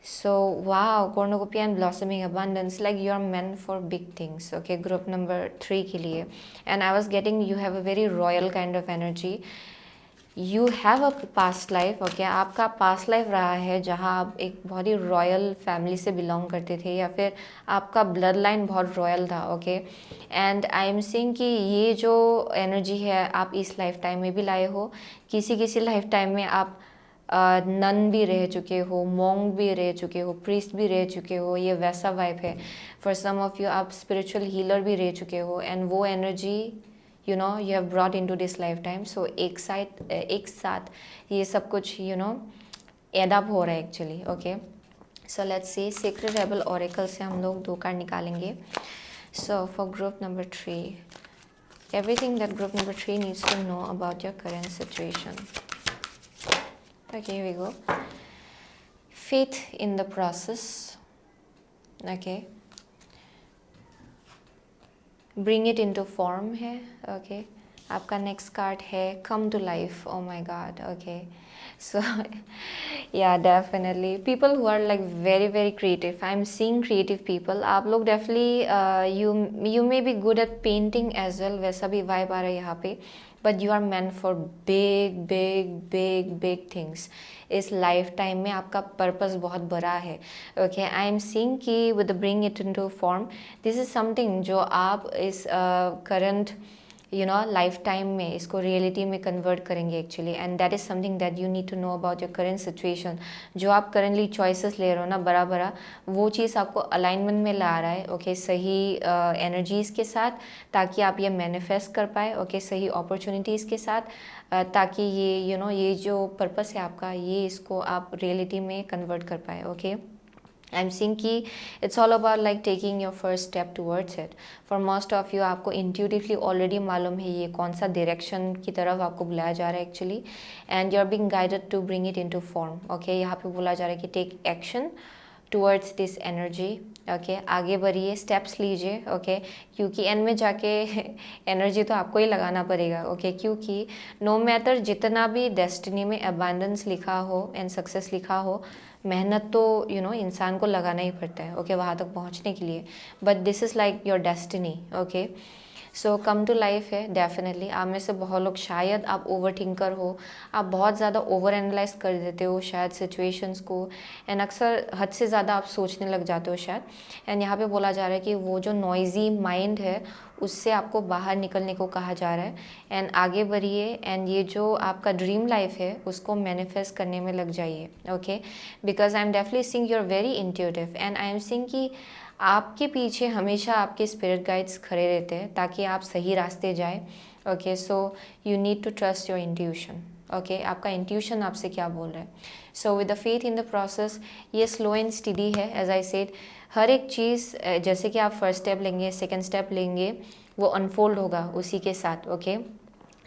So wow, cornucopia and blossoming abundance, like you are meant for big things, okay group number 3 के लिए। and I was getting you have a very royal kind of energy, you have a past life, okay आपका past life रहा है जहाँ आप एक बहुत ही royal family से बिलोंग करते थे या फिर आपका ब्लड लाइन बहुत रॉयल था, okay and I am seeing कि ये जो एनर्जी है आप इस लाइफ टाइम में भी लाए हो। किसी लाइफ टाइम में आप नन भी रह चुके हो, मॉन्ग भी रह चुके हो, प्रीस्ट भी रह चुके हो, ये वैसा वाइब है। फॉर सम ऑफ यू आप स्पिरिचुअल हीलर भी रह चुके हो एंड वो energy you have brought into this life time. So एक साथ ये सब कुछ एड अप हो रहा है actually, okay so let's C secret rebel oracle से हम लोग 2 कार्ड निकालेंगे। So for group number 3, everything that group number 3 needs to know about your current situation. Okay, here we go. Faith in the process, okay bring it into form है, okay आपका next card है come to life, oh my god, okay so yeah definitely people who are like very very creative, I'm seeing creative people, आप लोग definitely you may be good at painting as well, वैसा भी vibe आ रहा है यहाँ पे, but you are meant for big big big big things। इस life time में आपका पर्पस बहुत बड़ा है, ओके आई एम सीइंग कि with bring it into form, this is something जो आप इस करंट लाइफ टाइम में इसको रियलिटी में कन्वर्ट करेंगे actually, and that is something that you need to know about your current situation. जो आप करेंटली चॉइसेस ले रहे हो ना बड़ा वो चीज़ आपको अलाइनमेंट में ला रहा है, ओके सही एनर्जीज़ के साथ, ताकि आप ये मैनिफेस्ट कर पाए, ओके सही अपॉर्चुनिटीज़ के साथ, ताकि ये ये जो पर्पस है आपका ये इसको आप रियलिटी में कन्वर्ट कर पाए, ओके आई एम सीइंग कि it's all about like taking your first step towards it. For most of you आपको इंट्यूटिवली ऑलरेडी मालूम है ये कौन सा डायरेक्शन की तरफ आपको बुलाया जा रहा है actually, and you are being guided to bring it into form, okay यहाँ पे बोला जा रहा है कि take action towards this energy, okay आगे बढ़िए, स्टेप्स लीजिए, ओके क्योंकि एंड में जाके एनर्जी तो आपको ही लगाना पड़ेगा, ओके क्योंकि नो मैटर जितना भी डेस्टिनी में अबंडेंस लिखा हो एंड सक्सेस लिखा हो, मेहनत तो इंसान को लगाना ही पड़ता है, ओके वहाँ तक पहुँचने के लिए, but this is like your destiny, okay so come to life है डेफिनेटली। आप में से बहुत लोग शायद आप ओवर थिंकर हो, आप बहुत ज़्यादा ओवर एनालाइज कर देते हो शायद सिचुएशंस को, एंड अक्सर हद से ज़्यादा आप सोचने लग जाते हो शायद, एंड यहाँ पे बोला जा रहा है कि वो जो नॉइजी माइंड है उससे आपको बाहर निकलने को कहा जा रहा है, एंड आगे बढ़िए, एंड ये जो आपका ड्रीम लाइफ है उसको मैनिफेस्ट करने में लग जाइए, okay because I am definitely seeing you are very intuitive, and I am seeing कि आपके पीछे हमेशा आपके स्पिरिट गाइड्स खड़े रहते हैं ताकि आप सही रास्ते जाए, okay so you need to trust your intuition, okay आपका इंट्यूशन आपसे क्या बोल रहा है। So with the faith in the process, ये स्लो एंड स्टडी है, एज आई सेड हर एक चीज़ जैसे कि आप फर्स्ट स्टेप लेंगे सेकंड स्टेप लेंगे वो अनफोल्ड होगा उसी के साथ, ओके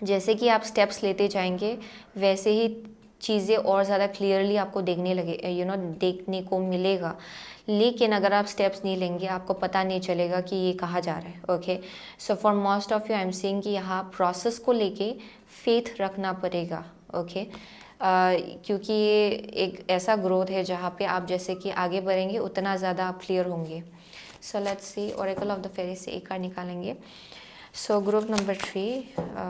जैसे कि आप स्टेप्स लेते जाएंगे वैसे ही चीज़ें और ज़्यादा क्लियरली आपको देखने को मिलेगा, लेकिन अगर आप स्टेप्स नहीं लेंगे आपको पता नहीं चलेगा कि ये कहाँ जा रहा है, okay so for most of you I am seeing कि यहाँ प्रोसेस को लेके फेथ रखना पड़ेगा, ओके क्योंकि ये एक ऐसा ग्रोथ है जहाँ पे आप जैसे कि आगे बढ़ेंगे उतना ज़्यादा आप क्लियर होंगे. So let's see, oracle of the fairy से एक कार्ड निकालेंगे. So group number 3,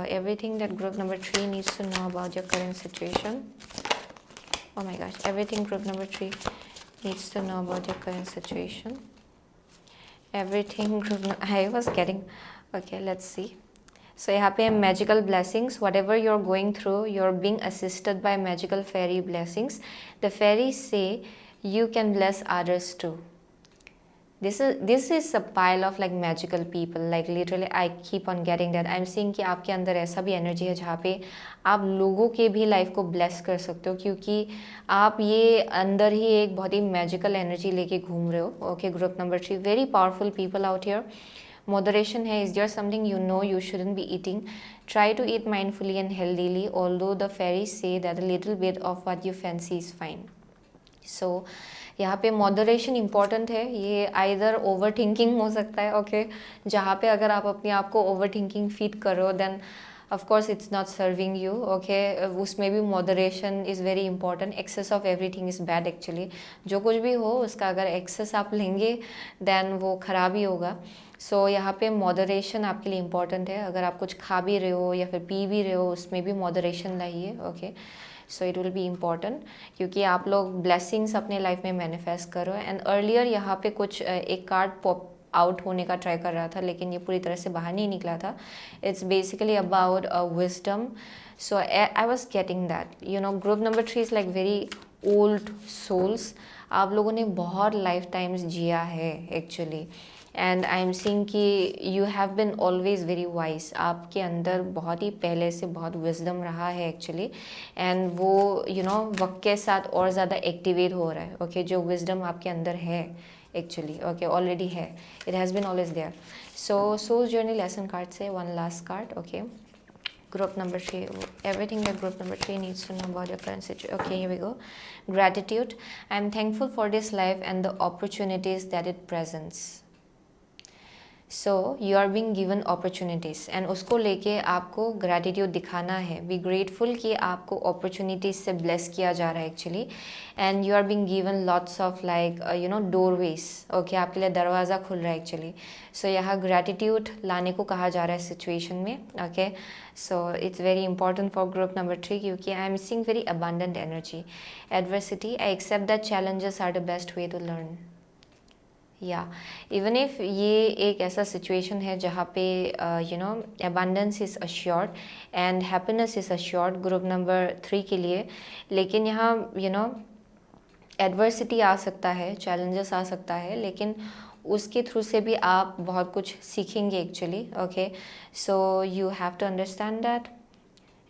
everything that group number 3 needs to know about your current situation. Oh my gosh, everything group number 3 needs to know about your current situation. Everything group, I was getting, okay, let's see. So यहाँ पे magical blessings, whatever you're going through, you're being assisted by magical fairy blessings. The fairies say you can bless others too. This is a pile of like magical people, like literally I keep on getting that. I'm seeing कि आपके अंदर ऐसा भी energy है जहाँ पे आप लोगों के भी लाइफ को ब्लेस कर सकते हो, क्योंकि आप ये अंदर ही एक बहुत ही मैजिकल एनर्जी लेके घूम रहे हो. Okay, group number 3, very powerful people out here. Moderation है. Is there something you know you shouldn't be eating? Try to eat mindfully and healthily, although the fairies say that a little bit of what you fancy is fine. So यहाँ पे moderation important है. ये either over thinking हो सकता है, okay, जहाँ पे अगर आप अपने आप को ओवर थिंकिंग फीड करो then of course it's not serving you. Okay, उसमें भी moderation is very important. Excess of everything is bad actually. जो कुछ भी हो उसका अगर एक्सेस आप लेंगे देन वो ख़राब ही होगा. सो यहाँ पे मॉडरेशन आपके लिए इम्पॉर्टेंट है. अगर आप कुछ खा भी रहे हो या फिर पी भी रहे हो उसमें भी मॉडरेशन लाइए. Okay, so it will be important, क्योंकि आप लोग ब्लेसिंग्स अपने लाइफ में मैनिफेस्ट करो. एंड अर्लियर यहाँ पे कुछ एक कार्ड पॉप आउट होने का ट्राई कर रहा था लेकिन ये पूरी तरह से बाहर नहीं निकला था. It's basically about wisdom. So I was getting that, you know, group number 3 is like very old souls. आप लोगों ने बहुत लाइफ टाइम्स जिया है actually. And I am seeing कि you have been always very wise. आपके अंदर बहुत ही पहले से बहुत विजडम रहा है एक्चुअली. एंड वो यू नो वक्त के साथ और ज़्यादा एक्टिवेट हो रहा है. ओके, जो विजडम आपके अंदर है एक्चुअली, ओके, ऑलरेडी है. It has been always there. So souls journey lesson card से one last card. Okay, group number 3, everything that group number 3 needs to know about your current situation. Okay, here we go. Gratitude. I am thankful for this life and the opportunities that it presents. So you are being given opportunities and उसको लेके आपको gratitude दिखाना है. Be grateful कि आपको opportunities से bless किया जा रहा है actually. And you are being given lots of like you know doorways. Okay, आपके लिए दरवाज़ा खुल रहा है एक्चुअली. सो यहाँ ग्रैटिट्यूड लाने को कहा जा रहा है सिचुएशन में. Okay, so it's very important for group number 3, क्योंकि I am seeing very abundant energy. Adversity. I accept that challenges are the best way to learn. या इवन इफ ये एक ऐसा सिचुएशन है जहाँ पे you know abundance is assured and happiness is assured group number 3 के लिए. लेकिन यहाँ यू नो एडवर्सिटी आ सकता है, चैलेंजेस आ सकता है, लेकिन उसके थ्रू से भी आप बहुत कुछ सीखेंगे actually. Okay, so you have to understand that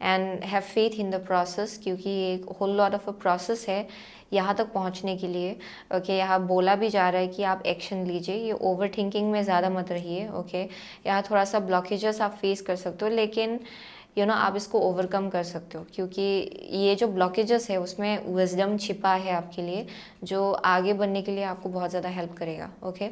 and have faith in the process, क्योंकि ये एक whole lot of a process है यहाँ तक पहुँचने के लिए. ओके, यहाँ बोला भी जा रहा है कि आप एक्शन लीजिए. ये ओवर थिंकिंग में ज़्यादा मत रहिए. ओके, यहाँ थोड़ा सा ब्लॉकेजेस आप फेस कर सकते हो, लेकिन यू नो आप इसको ओवरकम कर सकते हो, क्योंकि ये जो ब्लॉकेजेस है उसमें विजडम छिपा है आपके लिए, जो आगे बढ़ने के लिए आपको बहुत ज़्यादा हेल्प करेगा. Okay,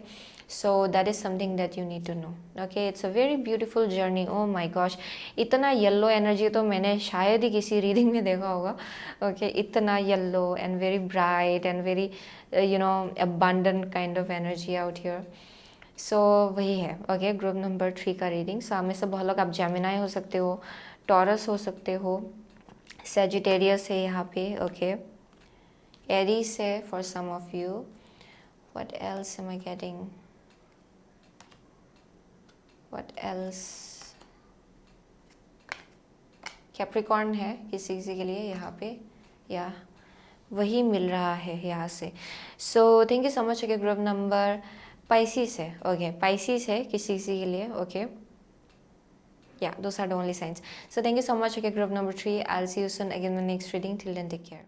so that is something that you need to know. Okay, it's a very beautiful journey. Oh my gosh, इतना येलो एनर्जी तो मैंने शायद ही किसी रीडिंग में देखा होगा. ओके, इतना yellow and very bright and very you know abundant kind of energy out here. So वही है. ओके, ग्रुप नंबर 3 का रीडिंग. सो हमें से बहुत लोग आप जेमिनाई हो सकते हो, टॉरस हो सकते हो, सेजिटेरियस है यहाँ पे. ओके, एरीज है for some of you. What else am I getting? What else? Capricorn है किसी किसी के लिए यहाँ पे, या वही मिल रहा है यहाँ से. सो thank you so much. Okay, group number Pisces है. ओके, पाइसिस है किसी किसी के लिए. Okay, yeah, those are the only signs. So thank you so much. Okay, group number 3, I'll see you soon again in the next reading. Till then, take care.